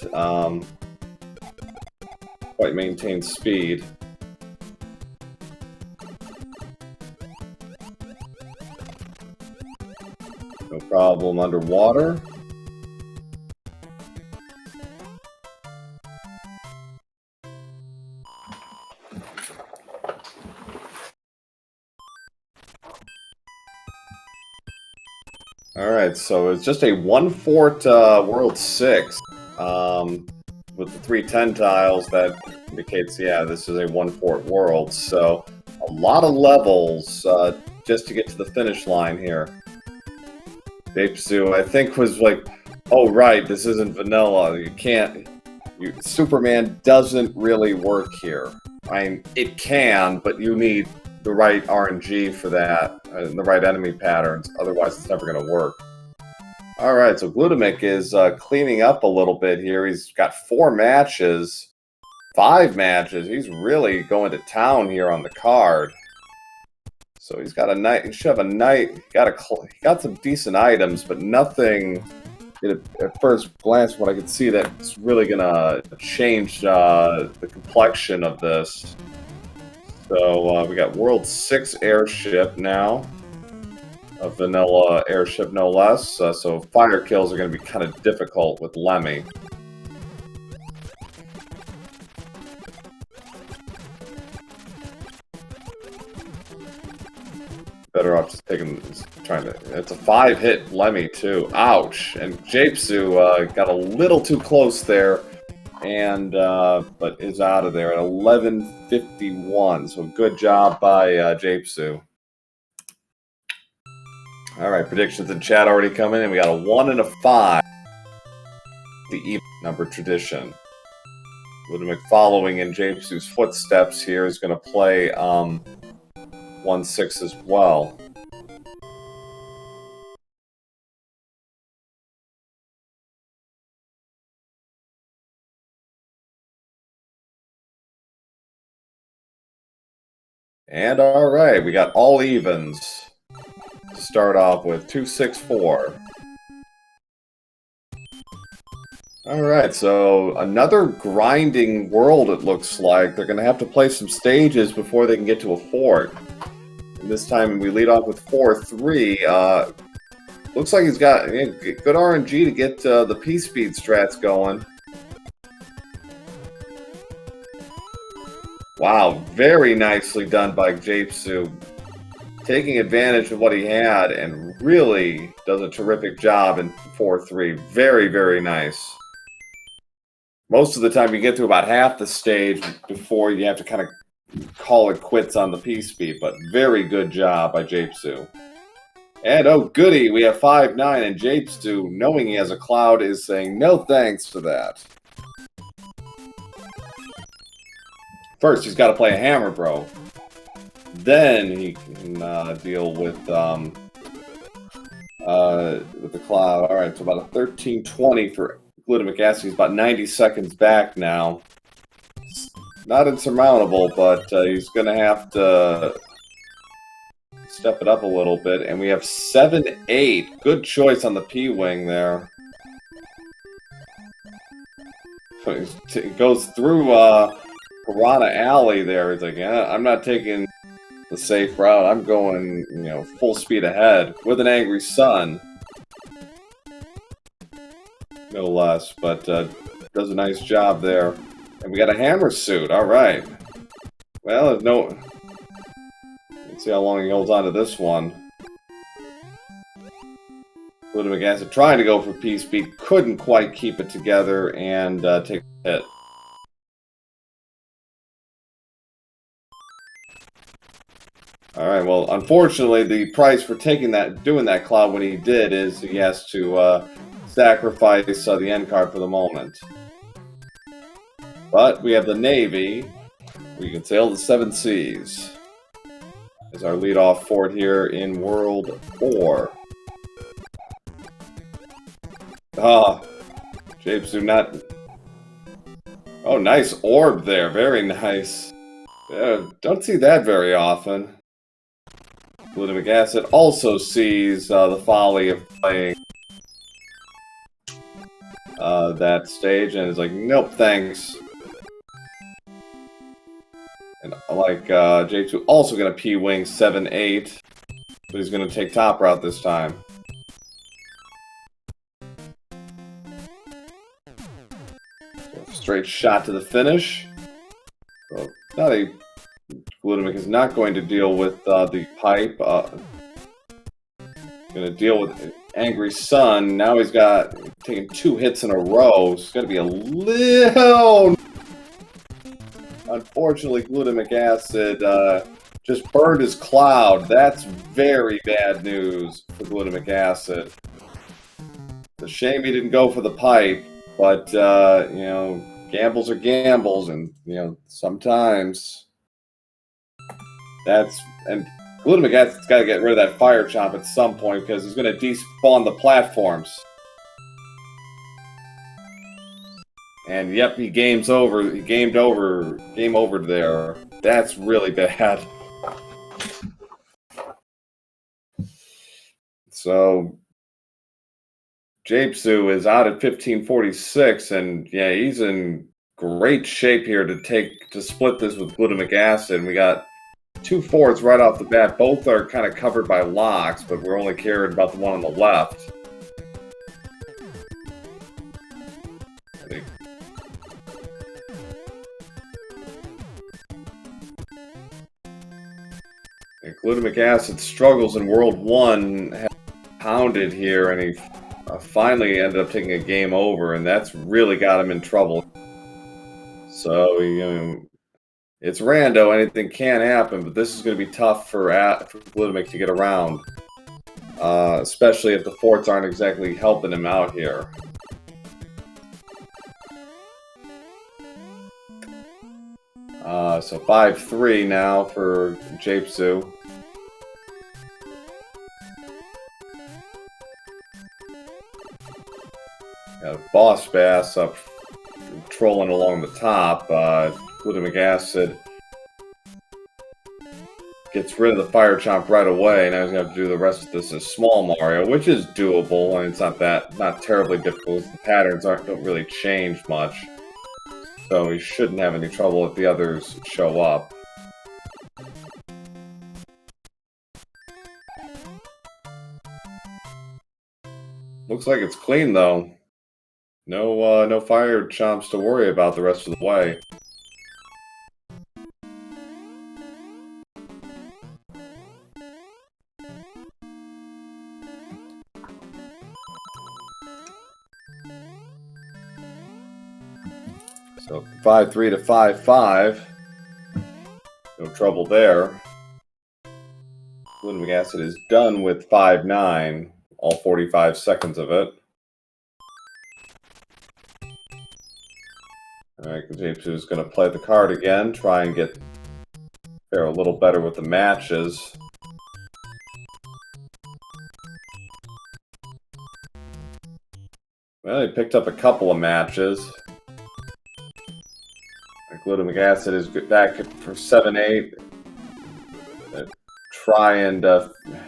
Quite maintained speed. No problem underwater. Alright, so it's just a 1-fort World 6 with the 310 tiles. That indicates, yeah, this is a 1-fort world. So a lot of levels just to get to the finish line here. Japezu, I think, was like, oh right, this isn't vanilla. You can't... Superman doesn't really work here. I mean, it can, but you need the right RNG for that, and the right enemy patterns, otherwise it's never going to work. Alright, so Glutamic is cleaning up a little bit here. He's got 4 matches, 5 matches. He's really going to town here on the card. So he's got he should have a he got some decent items, but nothing at first glance what I could see that's really gonna change the complexion of this. So we got World 6 airship now. A vanilla airship, no less. So fire kills are going to be kind of difficult with Lemmy. Better off just trying to... It's a 5-hit Lemmy, too. Ouch! And Japezu got a little too close there. And but is out of there at 11:51. So good job by Japezu. All right, predictions in chat already coming in. We got a 1 and a 5. The even number tradition. Glutamic following in Japezu's footsteps here is going to play 1-6 as well. And alright, we got all evens to start off with. 2, 6, 4. Alright, so another grinding world it looks like. They're going to have to play some stages before they can get to a fort. And this time we lead off with 4-3. Looks like he's got good RNG to get the P-Speed strats going. Wow, very nicely done by Japezu. Taking advantage of what he had and really does a terrific job in 4-3. Very, very nice. Most of the time you get through about half the stage before you have to kind of call it quits on the P-Speed, but very good job by Japezu. And oh goody, we have 5-9, and Japezu, knowing he has a cloud, is saying no thanks to that. First, he's got to play a hammer, bro. Then he can deal with the cloud. All right, so about a 13-20 for Glutamic Acid. He's about 90 seconds back now. It's not insurmountable, but he's going to have to step it up a little bit. And we have 7-8. Good choice on the P-Wing there. It goes through Piranha Alley there. He's like, yeah, I'm not taking the safe route. I'm going, full speed ahead with an angry sun. No less, but does a nice job there. And we got a hammer suit. All right. Well, let's see how long he holds on to this one. Glutamic Acid trying to go for P-Speed, couldn't quite keep it together and take a hit. Alright, well, unfortunately, the price for doing that cloud when he did is he has to sacrifice the end card for the moment. But we have the Navy. We can sail the 7 seas. As our leadoff fort here in World 4. Japezu not... Oh, nice orb there. Very nice. Don't see that very often. Glutamic Acid also sees the folly of playing that stage and is like, nope, thanks. And like Japezu also going to P-Wing 7-8, but he's going to take top route this time. So straight shot to the finish. So not a... Glutamic is not going to deal with the pipe. Going to deal with Angry Sun. Now he's got taking 2 hits in a row. It's going to be a little... Unfortunately, Glutamic Acid just burned his cloud. That's very bad news for Glutamic Acid. It's a shame he didn't go for the pipe, but, gambles are gambles, and, sometimes... And Glutamic Acid's got to get rid of that Fire Chomp at some point because he's going to despawn the platforms. And yep, he games over. He game over there. That's really bad. So Japezu is out at 1546, and yeah, he's in great shape here to split this with Glutamic Acid. And we got 2 forts right off the bat. Both are kind of covered by locks, but we're only caring about the one on the left. And Glutamic Acid struggles in World 1, pounded here, and he finally ended up taking a game over, and that's really got him in trouble. So, it's rando, anything can happen, but this is going to be tough for Glutamic to get around. Especially if the forts aren't exactly helping him out here. So 5-3 now for Japezu. Got a Boss Bass up trolling along the top. Glutamic Acid Gets rid of the Fire Chomp right away. Now he's going to have to do the rest of this as Small Mario, which is doable. I mean, it's not terribly difficult. The patterns don't really change much. So he shouldn't have any trouble if the others show up. Looks like it's clean though. No Fire Chomps to worry about the rest of the way. So 5-3 to 5-5. No trouble there. Glutamic acid is done with 5-9. All 45 seconds of it. Alright, Japezu is going to play the card again. Try and fare a little better with the matches. Well, he picked up a couple of matches. Glutamic acid is back for 7-8. Try and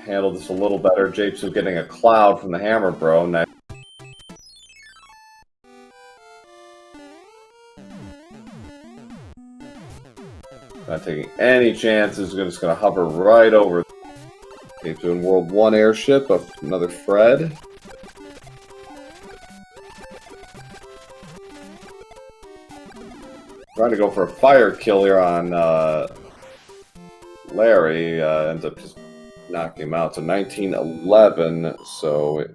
handle this a little better. Japezu getting a cloud from the Hammer Bro. Not taking any chances. Just going to hover right over. Japezu in World 1 airship. Another Fred. Trying to go for a fire kill here on Larry. Ends up just knocking him out. So 19-11. So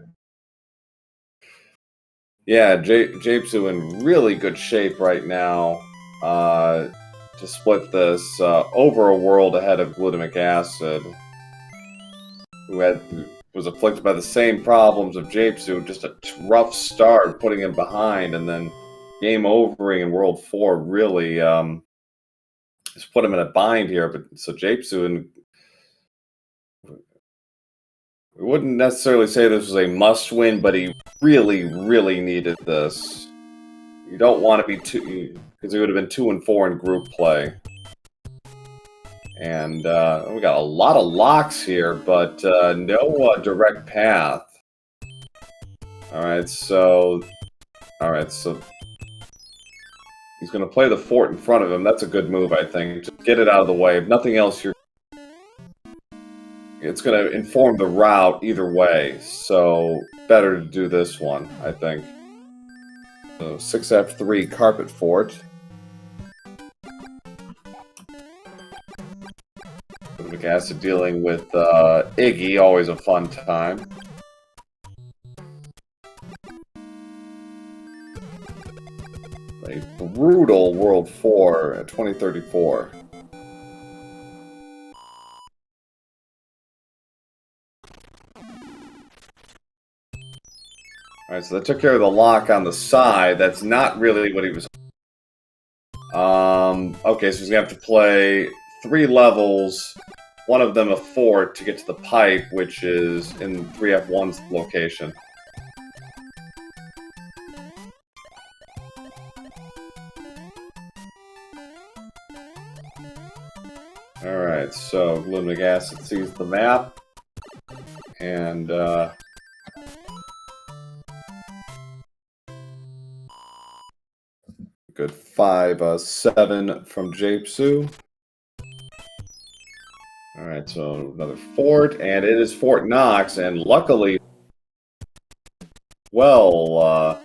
yeah, Japezu in really good shape right now to split this over a world ahead of Glutamic acid, who was afflicted by the same problems of Japezu. Just a rough start, putting him behind, and then game overing in World 4 really just put him in a bind here. But so Japezu, and we wouldn't necessarily say this was a must-win, but he really, really needed this. You don't want to be too, because he would have been 2-4 in group play. And we got a lot of locks here, but no direct path. All right, so he's going to play the fort in front of him. That's a good move, I think. Just get it out of the way. If nothing else, it's going to inform the route either way. So better to do this one, I think. So 6F3 Carpet Fort. Glutamic acid dealing with Iggy, always a fun time. A brutal World 4 at 2034. Alright, so that took care of the lock on the side. That's not really what he was... okay, so he's going to have to play 3 levels, one of them a fort to get to the pipe, which is in 3F1's location. Alright, so Glutamic acid sees the map, and good 5-7 from Japezu. Alright, so another fort, and it is Fort Knox, and luckily, well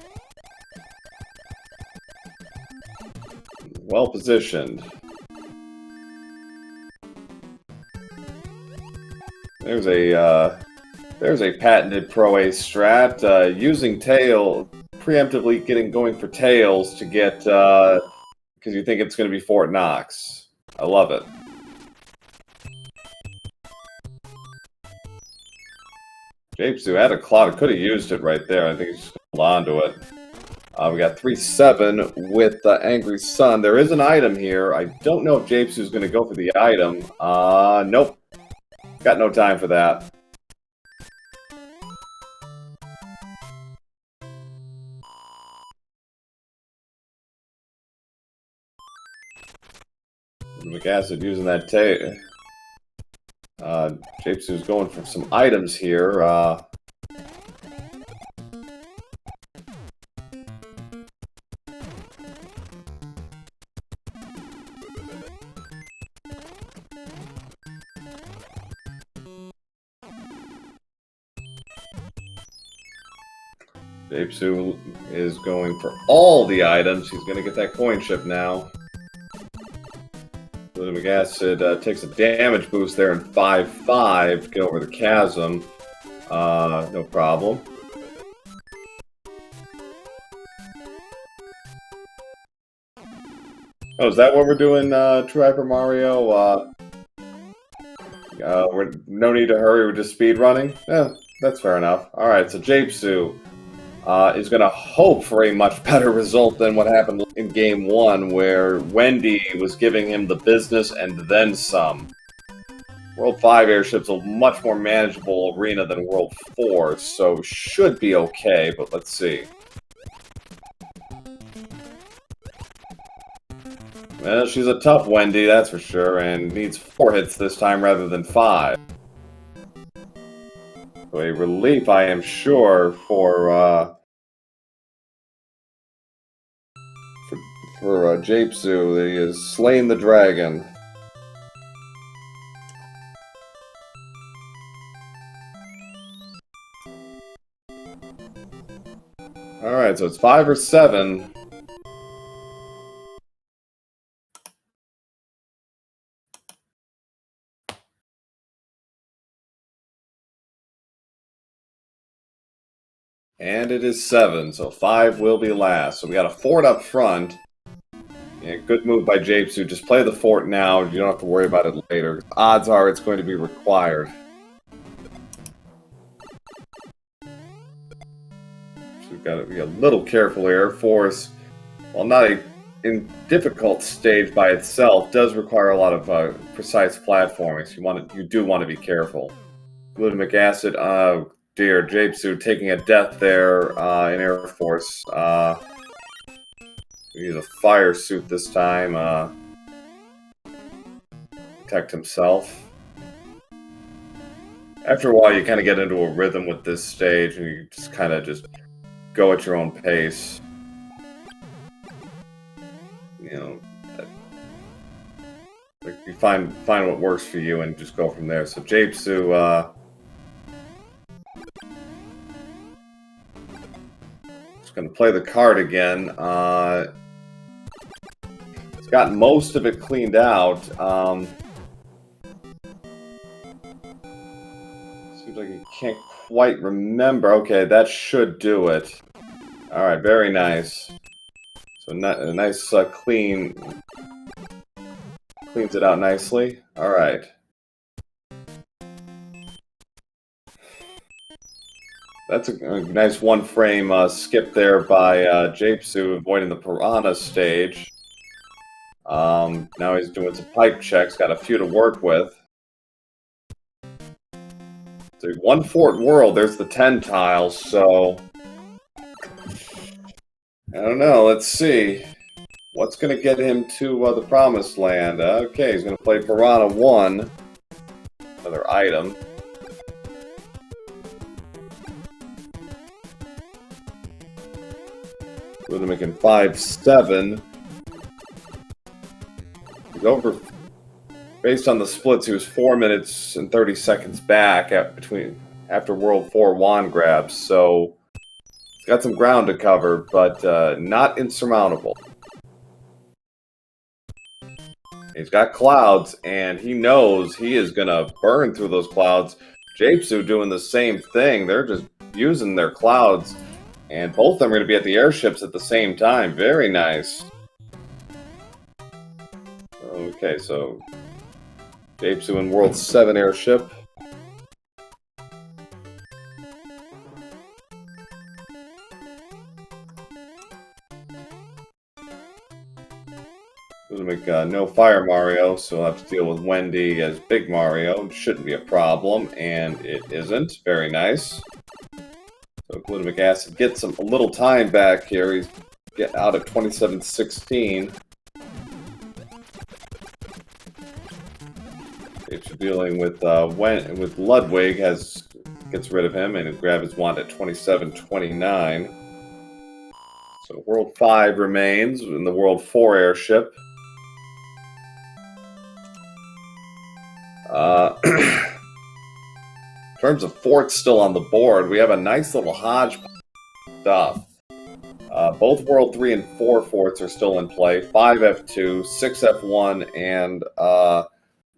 positioned. There's a patented Pro Ace strat, using tail, preemptively going for tails to get, because you think it's going to be Fort Knox. I love it. Japezu had a cloud, could have used it right there. I think he's just going to hold on to it. We got 3-7 with Angry Sun. There is an item here. I don't know if Japezu's going to go for the item. Nope. Got no time for that. Glutamic acid using that tail. Japezu's going for some items here. Japezu is going for all the items. He's going to get that coin chip now. Glutamate acid takes a damage boost there in 5-5 to get over the chasm. No problem. Oh, is that what we're doing, True Hyper Mario? No need to hurry, we're just speed running? Yeah, that's fair enough. Alright, so Japezu is going to hope for a much better result than what happened in Game 1, where Wendy was giving him the business and then some. World 5 airship's a much more manageable arena than World 4, so should be okay, but let's see. Well, she's a tough Wendy, that's for sure, and needs 4 hits this time rather than 5. So a relief, I am sure, for Japezu, that he has slain the dragon. Alright, so it's 5 or 7. And it is 7, so 5 will be last. So we got a fort up front. Yeah, good move by Japezu. Just play the fort now. You don't have to worry about it later. Odds are it's going to be required. So we've got to be a little careful here. Air Force, while not a difficult stage by itself, does require a lot of precise platforming. So you do want to be careful. Glutamate acid. Dear, Japezu taking a death there in Air Force. He's a fire suit this time. Protect himself. After a while, you kind of get into a rhythm with this stage, and you just kind of go at your own pace. You know, like you find what works for you, and just go from there. So Japezu. Going to play the card again. It's got most of it cleaned out. Seems like you can't quite remember. Okay, that should do it. Alright, very nice. So a nice cleans it out nicely. Alright. That's a nice one-frame skip there by Japezu, avoiding the Piranha stage. Now he's doing some pipe checks, got a few to work with. So 1 fort world, there's the 10 tiles, so... I don't know, let's see. What's going to get him to the Promised Land? Okay, he's going to play Piranha 1. Another item. We're making 5-7. He's over. Based on the splits, he was 4 minutes and 30 seconds back after World 4 wand grabs. So he's got some ground to cover, but not insurmountable. He's got clouds, and he knows he is gonna burn through those clouds. Japezu doing the same thing. They're just using their clouds. And both of them are going to be at the airships at the same time. Very nice. Okay, so Japezu in World 7 airship. No Fire Mario, so I'll have to deal with Wendy as Big Mario. Shouldn't be a problem, and it isn't. Very nice. So Glutamate acid gets a little time back here. He's getting out at 27-16. It's dealing with Ludwig gets rid of him and grab his wand at 27-29. So World 5 remains in the World 4 airship. In terms of forts still on the board, we have a nice little hodgepodge of stuff. Both World 3 and 4 forts are still in play. 5 F2, 6 F1, and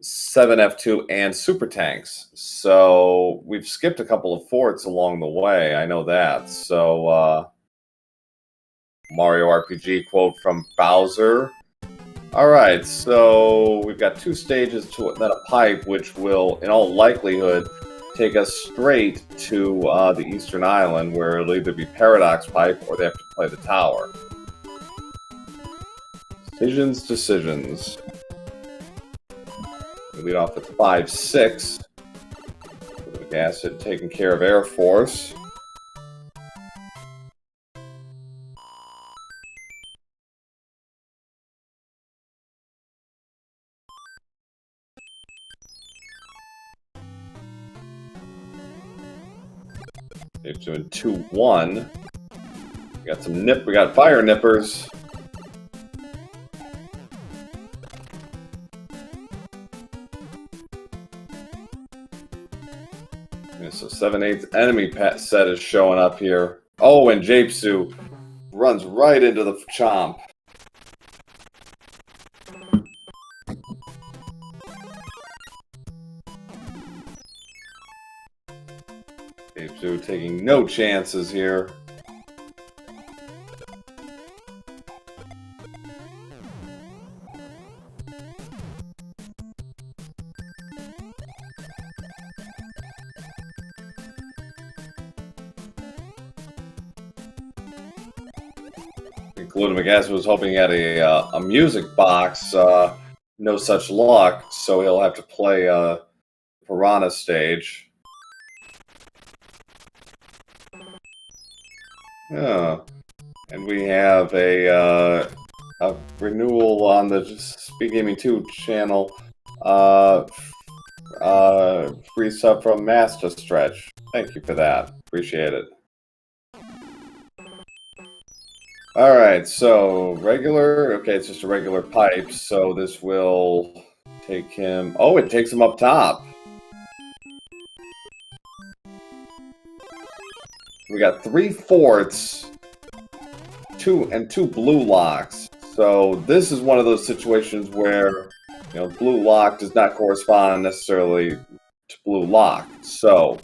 7 F2 and super tanks. So we've skipped a couple of forts along the way. I know that. So Mario RPG quote from Bowser. All right, so we've got 2 stages to then a pipe, which will, in all likelihood, take us straight to the Eastern Island, where it'll either be Paradox Pipe or they have to play the tower. Decisions. We lead off with 5-6. Acid taking care of Air Force. They're doing 2-1. We got fire nippers. Yeah, so 7/8 enemy pet set is showing up here. Oh, and Japezu runs right into the chomp. Japezu taking no chances here. Glutamagass was hoping he had a music box. No such luck, so he'll have to play Piranha stage. Yeah, and we have a renewal on the SpeedGaming 2 channel. Free sub from Master Stretch. Thank you for that. Appreciate it. Alright, so regular. Okay, it's just a regular pipe, so this will take him. Oh, it takes him up top. We got 3 forts, 2 blue locks. So this is one of those situations where, blue lock does not correspond necessarily to blue lock. So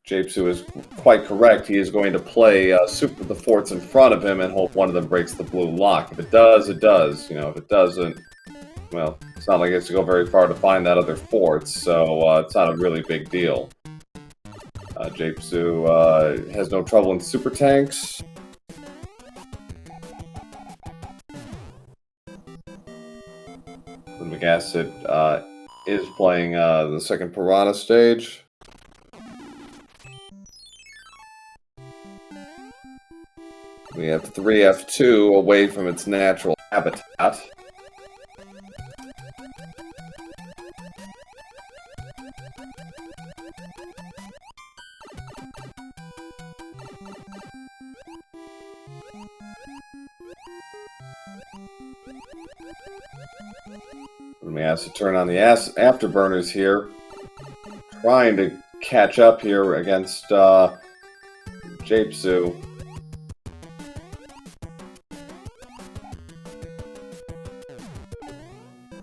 Japezu is quite correct. He is going to play the forts in front of him and hope one of them breaks the blue lock. If it does, it does. If it doesn't, well, it's not like it has to go very far to find that other fort, so it's not a really big deal. Japezu has no trouble in super tanks. Acid is playing the second Piranha stage. We have 3 F2 away from its natural habitat. We have to turn on the afterburners here, trying to catch up here against Japezu.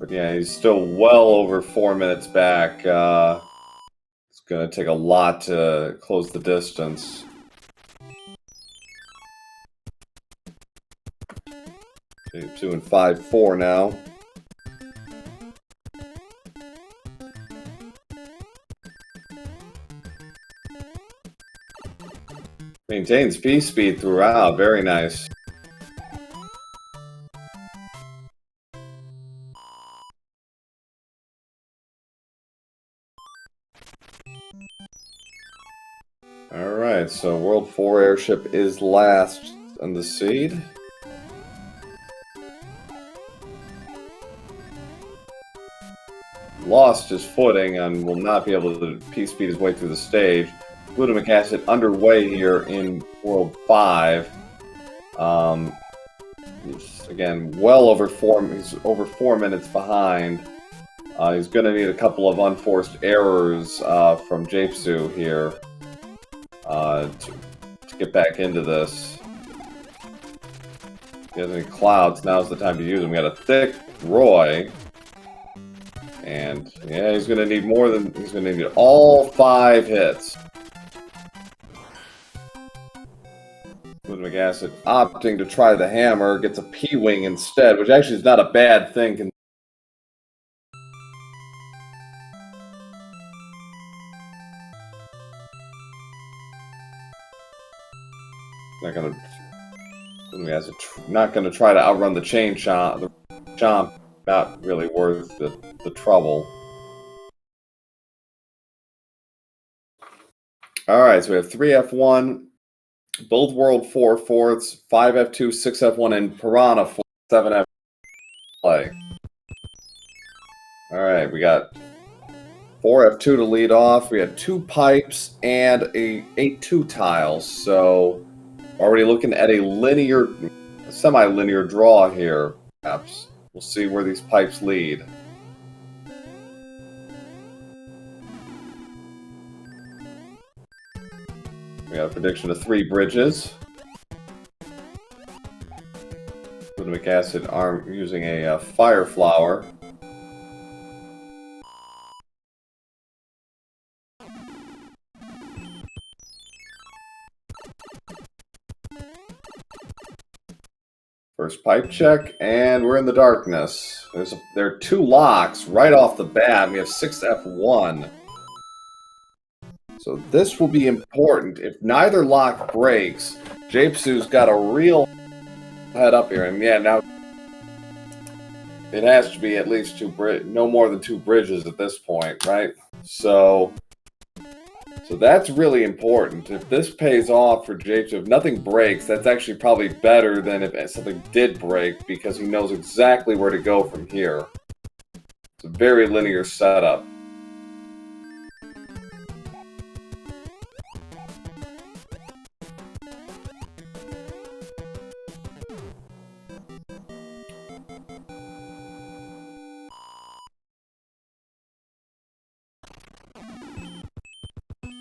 But yeah, he's still well over 4 minutes back. It's going to take a lot to close the distance. Japezu in 5-4 now. Maintains peace speed throughout. Very nice. Alright, so World 4 airship is last on the seed. lost his footing and will not be able to P-speed his way through the stage. Glutamic acid underway here in World 5. He's, again, well over he's over 4 minutes behind. He's going to need a couple of unforced errors from Japezu here to get back into this. If he has any clouds, now's the time to use them. We got a thick Roy. And, yeah, he's going to need more than... He's going to need all 5 hits. Glutamic acid opting to try the hammer, gets a P-wing instead, which actually is not a bad thing. Not gonna try to outrun the chain chomp. The chomp not really worth the trouble. All right, so we have 3F1, both World 4 fourths, 5F2, 6F1, and Piranha 4, 7F play. All right, we got 4F2 to lead off. We had 2 pipes and a 8-2 tiles, so already looking at a semi-linear draw here, perhaps. We'll see where these pipes lead. We got a prediction of 3 bridges. Glutamic acid arm using a fire flower. First pipe check, and we're in the darkness. There are 2 locks right off the bat. We have 6F1. So this will be important. If neither lock breaks, Japezu's got a real head up here. And yeah, now it has to be at least no more than 2 bridges at this point, right? So that's really important. If this pays off for Japezu, if nothing breaks, that's actually probably better than if something did break, because he knows exactly where to go from here. It's a very linear setup.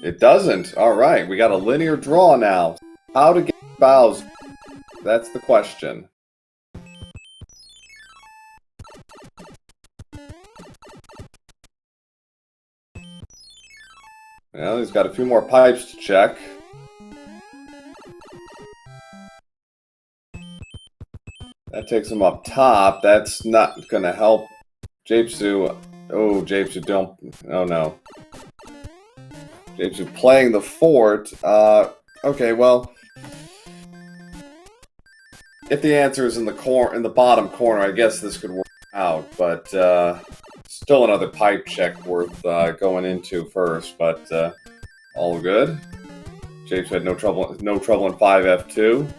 It doesn't. All right, we got a linear draw now. How to get Bowser? That's the question. Well, he's got a few more pipes to check. That takes him up top. That's not going to help Japezu. Oh, Japezu, don't. Oh, no. Japezu playing the fort. Okay, well, if the answer is in the bottom corner, I guess this could work out. But still another pipe check worth going into first. But all good. Japezu had no trouble in 5F2.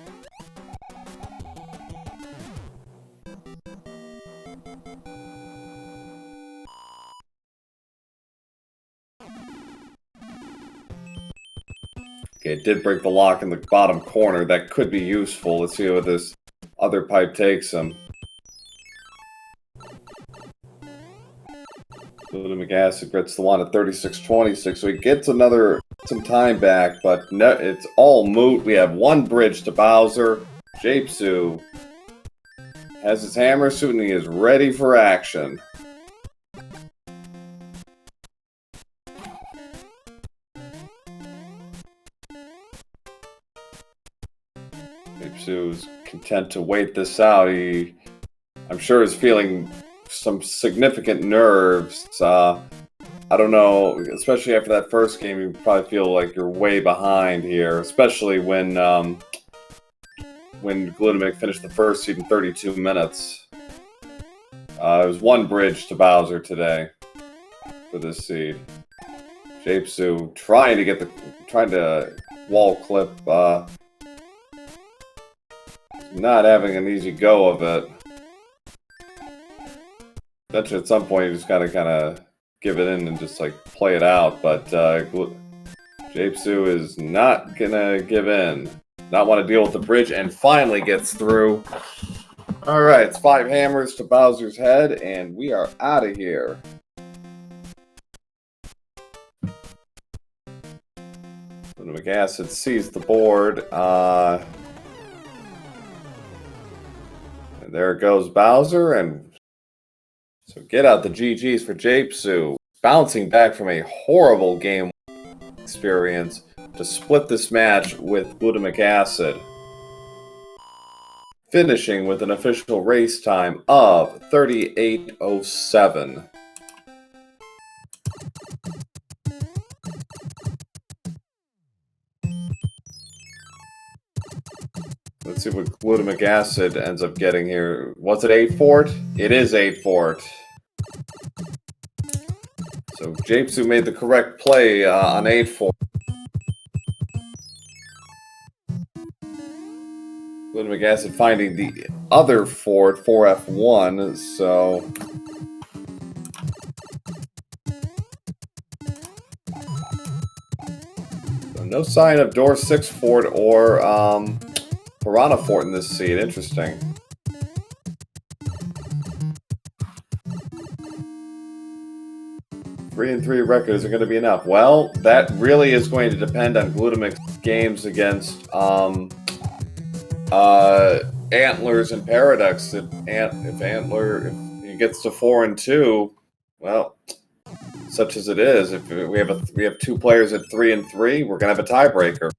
Okay, it did break the lock in the bottom corner. That could be useful. Let's see what this other pipe takes him. Glutamic acid gets the one at 36.26, so he gets some time back, but no, it's all moot. We have 1 bridge to Bowser. Japezu has his hammer suit and he is ready for action. Japezu's content to wait this out. I'm sure, is feeling some significant nerves. I don't know, especially after that first game, you probably feel like you're way behind here, especially when Glutamic finished the first seed in 32 minutes. It was 1 bridge to Bowser today for this seed. Japezu trying to wall clip. Not having an easy go of it. At some point, you just gotta kind of give it in and just like play it out, but Japezu is not gonna give in. Not want to deal with the bridge, and finally gets through. Alright, it's 5 hammers to Bowser's head, and we are out of here. Glutamate acid sees the board. And there goes Bowser, and so get out the GGs for Japezu. Bouncing back from a horrible game experience to split this match with glutamic acid. Finishing with an official race time of 38:07. Let's see what glutamic acid ends up getting here. Was it 8 fort? It is 8 fort. So Japezu made the correct play on 8 fort. Glutamic acid finding the other fort, 4F1, so... no sign of door 6 fort or Piranha fort in this seed. Interesting. Three and 3 records are going to be enough. Well, that really is going to depend on Glutamic's games against Antlers and Paradox. If he gets to 4 and 2, well, such as it is. If we have 2 players at 3 and 3, we're gonna have a tiebreaker.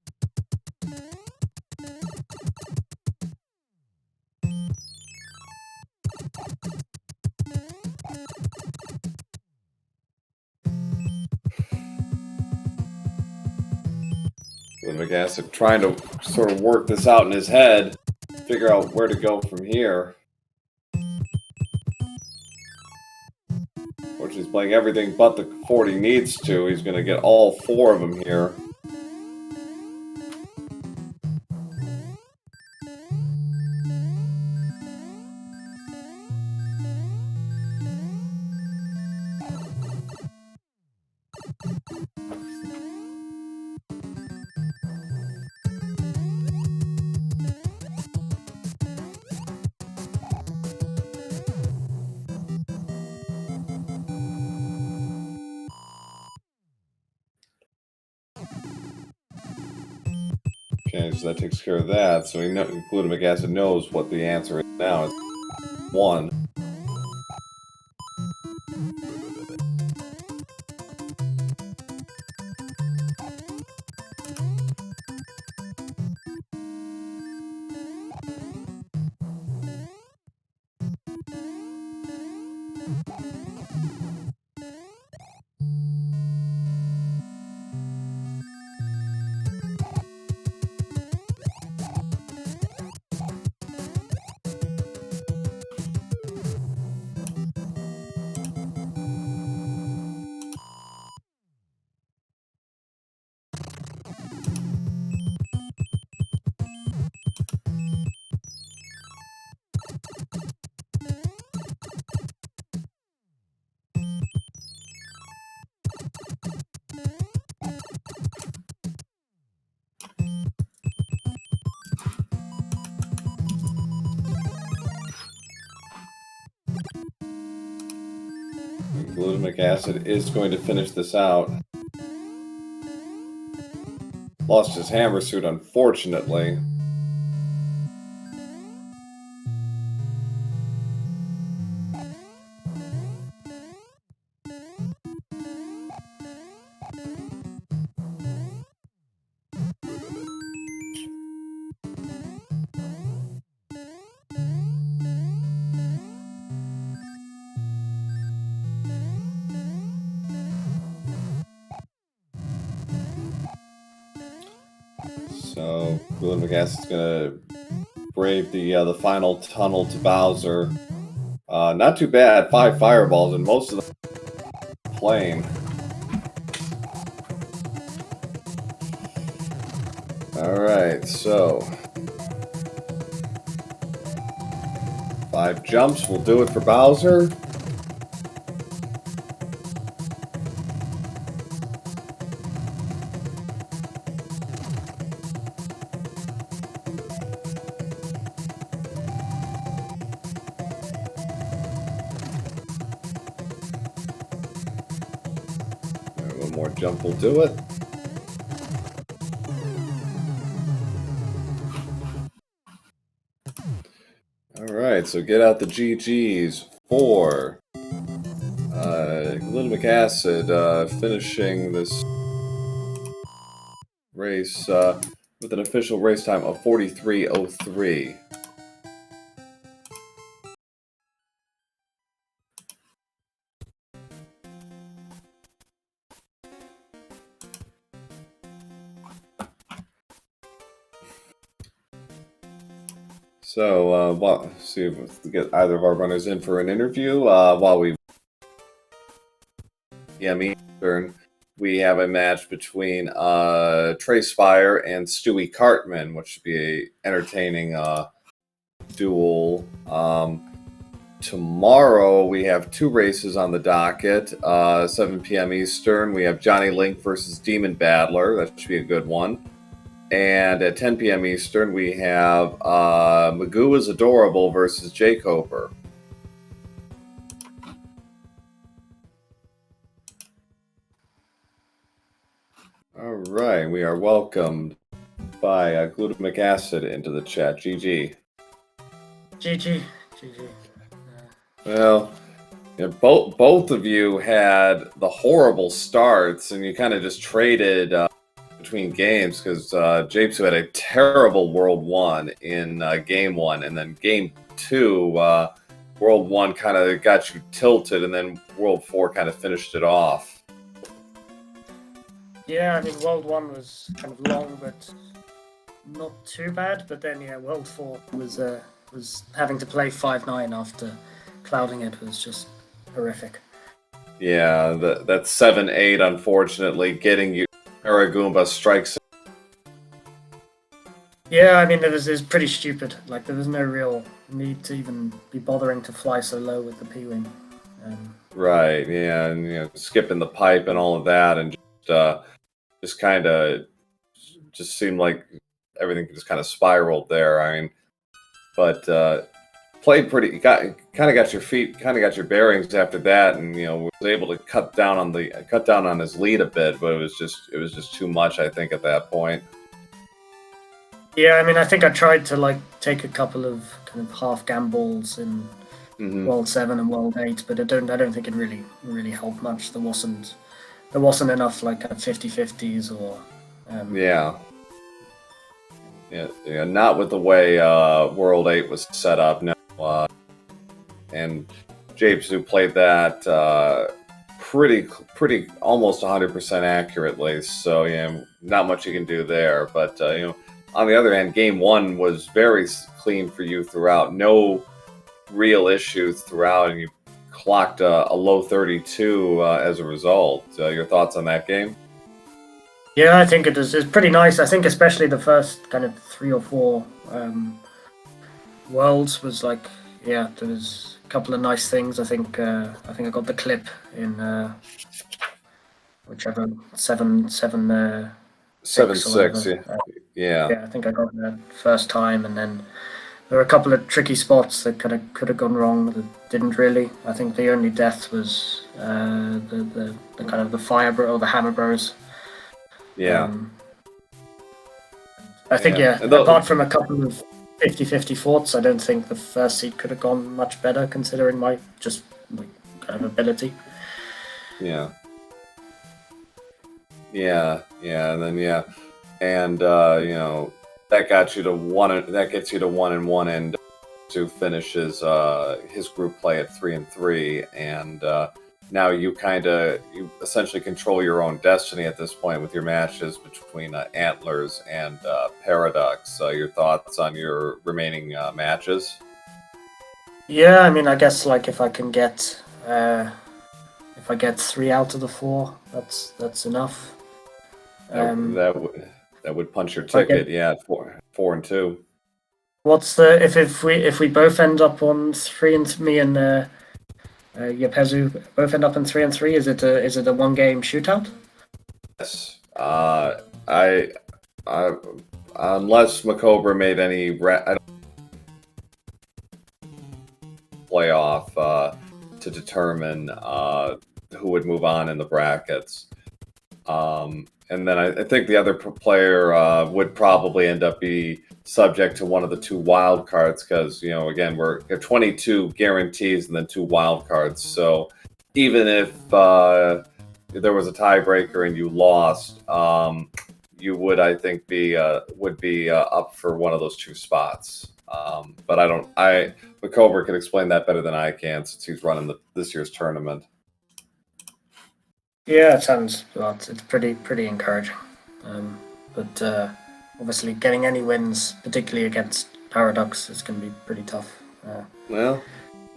Glutamic acid trying to sort of work this out in his head, figure out where to go from here. Which he's playing everything but the fort he needs to. He's going to get all 4 of them here. Okay, so that takes care of that. So glutamic acid knows what the answer is now. It's 1. Glutamic acid is going to finish this out. Lost his hammer suit, unfortunately. So glutamic acid's gonna brave the final tunnel to Bowser. Not too bad. 5 fireballs, and most of them playing. All right, so 5 jumps will do it for Bowser. more jump will do it. Alright, so get out the GGs for glutamic acid finishing this race with an official race time of 43:03. So, see if we get either of our runners in for an interview. While we Eastern, we have a match between Trey Spire and Stewie Cartman, which should be a entertaining duel. Tomorrow we have two races on the docket. 7 p.m. Eastern, we have Johnny Link versus Demon Battler. That should be a good one. And at 10 p.m. Eastern, we have Magoo is Adorable versus Jake Hoper. All right, we are welcomed by glutamic acid into the chat. GG. GG. Well, you know, both of you had the horrible starts, and you kind of just traded between games because Japezu had a terrible World 1 in Game 1, and then Game 2, World 1 kind of got you tilted, and then World 4 kind of finished it off. Yeah, I mean, World 1 was kind of long, but not too bad. But then, yeah, World 4 was having to play 5-9 after clouding it was just horrific. Yeah, that 7-8, unfortunately, getting you Aragoomba strikes. Yeah, I mean, it was pretty stupid. Like, there was no real need to even be bothering to fly so low with the P-Wing. Right, yeah, and you know, skipping the pipe and all of that, and just kind of seemed like everything just kind of spiraled there. I mean, but played pretty. Kind of got your feet, kind of got your bearings after that, and you know was able to cut down on his lead a bit, but it was just too much, I think, at that point. Yeah, I mean, I think I tried to like take a couple of kind of half gambles in World 7 and World 8, but I don't think it really helped much. There wasn't enough like 50-50s or yeah, not with the way World 8 was set up. No, and Japezu played that pretty almost 100% accurately. So yeah, not much you can do there. But you know, on the other hand, Game 1 was very clean for you throughout. No real issues throughout, and you clocked a low 32 as a result. Your thoughts on that game? Yeah, I think it's pretty nice. I think especially the first kind of 3 or 4 worlds was like, yeah, there was a couple of nice things. I think I got the clip in whichever 7-6. Yeah. I think I got that first time, and then there were a couple of tricky spots that could have gone wrong, but it didn't really. I think the only death was the kind of the Fire Bro or the Hammer Bros. Yeah. I think apart from a couple of 50-50 forts, I don't think the first seed could have gone much better considering my just like kind of ability. Yeah, and then and you know that got you to one. That gets you to 1-1, and to finishes his group play at 3-3, and now you essentially control your own destiny at this point with your matches between Antlers and Paradox. Your thoughts on your remaining matches? Yeah, I mean, I guess like if I get 3 out of the 4, that's enough. That would punch your ticket. Yeah, at 4-2. What's the if we both end up on 3 and me and Japezu both end up in 3-3? Is it a 1-game shootout? Yes. I unless Macobra made any playoff to determine who would move on in the brackets. And then I think the other player would probably end up be subject to one of the 2 wild cards because, again, we're 22 guarantees and then 2 wild cards. So even if there was a tiebreaker and you lost, you would, I think, be up for one of those 2 spots. But Cobra can explain that better than I can since he's running this year's tournament. Yeah, it's pretty encouraging. But obviously, getting any wins, particularly against Paradox, is going to be pretty tough. Well,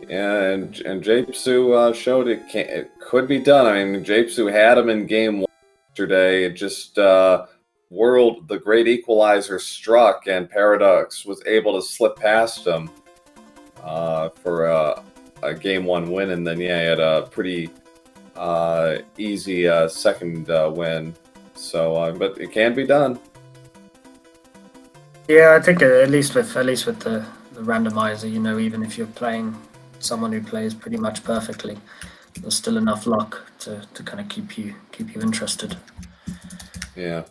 yeah, and Japezu showed it could be done. I mean, Japezu had him in game 1 yesterday. It just the great equalizer struck, and Paradox was able to slip past him for a game 1 win, and then he had a pretty easy second win. So, but it can be done. Yeah, I think at least with the randomizer, even if you're playing someone who plays pretty much perfectly, there's still enough luck to kind of keep you interested. Yeah.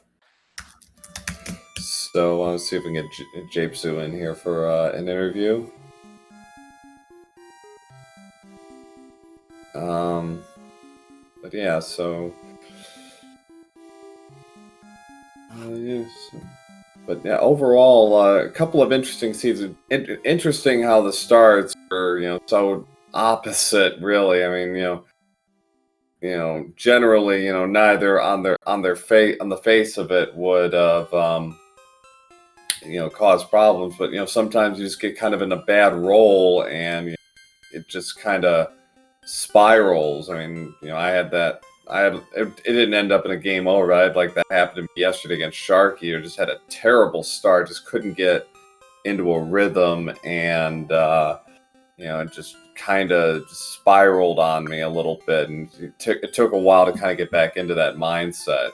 So let's see if we can get Japezu in here for an interview. But yeah, so yes. But yeah, overall, a couple of interesting seasons. Interesting how the starts were, so opposite. Really, I mean, generally, neither on the face of it would have, cause problems. But sometimes you just get kind of in a bad role, and it just kind of spirals. I mean, I had that. It didn't end up in a game over, but I had like that happened to me yesterday against Sharky. I just had a terrible start, just couldn't get into a rhythm, and it just kind of spiraled on me a little bit, and it took a while to kind of get back into that mindset.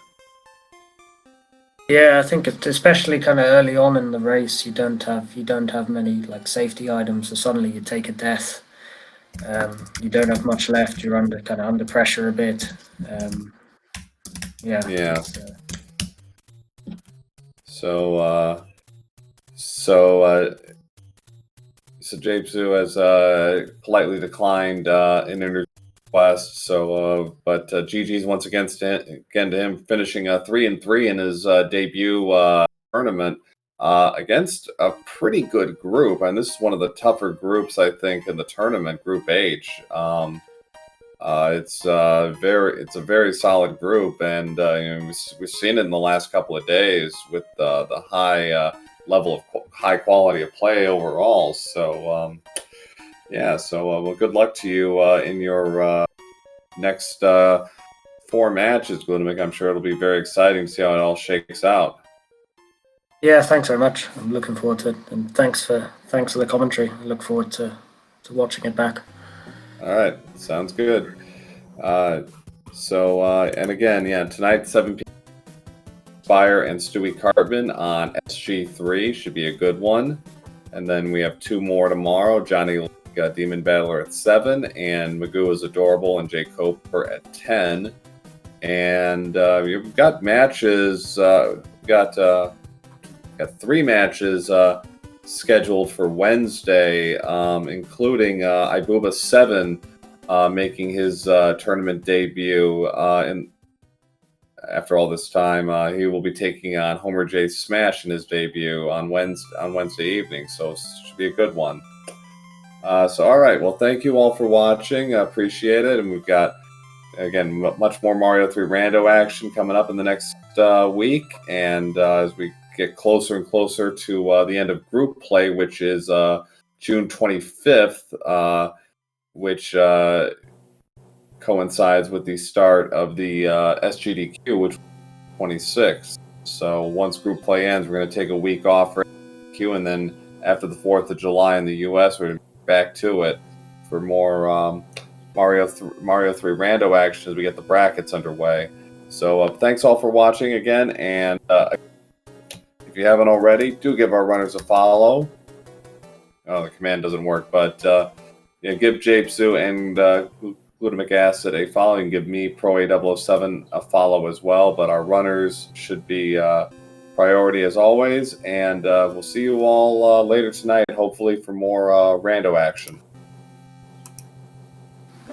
Yeah, I think especially kind of early on in the race, you don't have many like safety items, so suddenly you take a death. You don't have much left. You're under pressure a bit. Yeah. Yeah. So Japezu has politely declined an interview request. So, but GG's once again to him, finishing 3-3 in his debut tournament against a pretty good group. And this is one of the tougher groups, I think, in the tournament, Group H. It's a very solid group, and we've seen it in the last couple of days with the high level of high quality of play overall. So well, good luck to you in your next 4 matches, Glutamic. I'm sure it'll be very exciting to see how it all shakes out. Yeah, thanks very much. I'm looking forward to it, and thanks for the commentary. I look forward to watching it back. All right, sounds good. And again, tonight 7 p.m. Spire and Stewie Cartman on SG3 should be a good one. And then we have 2 more tomorrow. Johnny Demon Battler at 7, and Magoo is Adorable and Jay Coper at 10. And we've got matches. We've got 3 matches scheduled for Wednesday, including Ibuba 7 making his tournament debut. And after all this time, he will be taking on Homer J. Smash in his debut on Wednesday evening. So it should be a good one. All right. Well, thank you all for watching. I appreciate it. And we've got, again, much more Mario 3 Rando action coming up in the next week. And as we get closer and closer to the end of group play, which is June 25th, which coincides with the start of the SGDQ, which is 26th. So once group play ends, we're going to take a week off for SGDQ, and then after the 4th of July in the U.S., we're going to be back to it for more Mario 3 Rando action as we get the brackets underway. So thanks all for watching again, and if you haven't already, do give our runners a follow. Oh, the command doesn't work, but give Japezu and glutamic acid a follow. You can give me Pro-A007 a follow as well, but our runners should be priority as always. And we'll see you all later tonight, hopefully, for more rando action.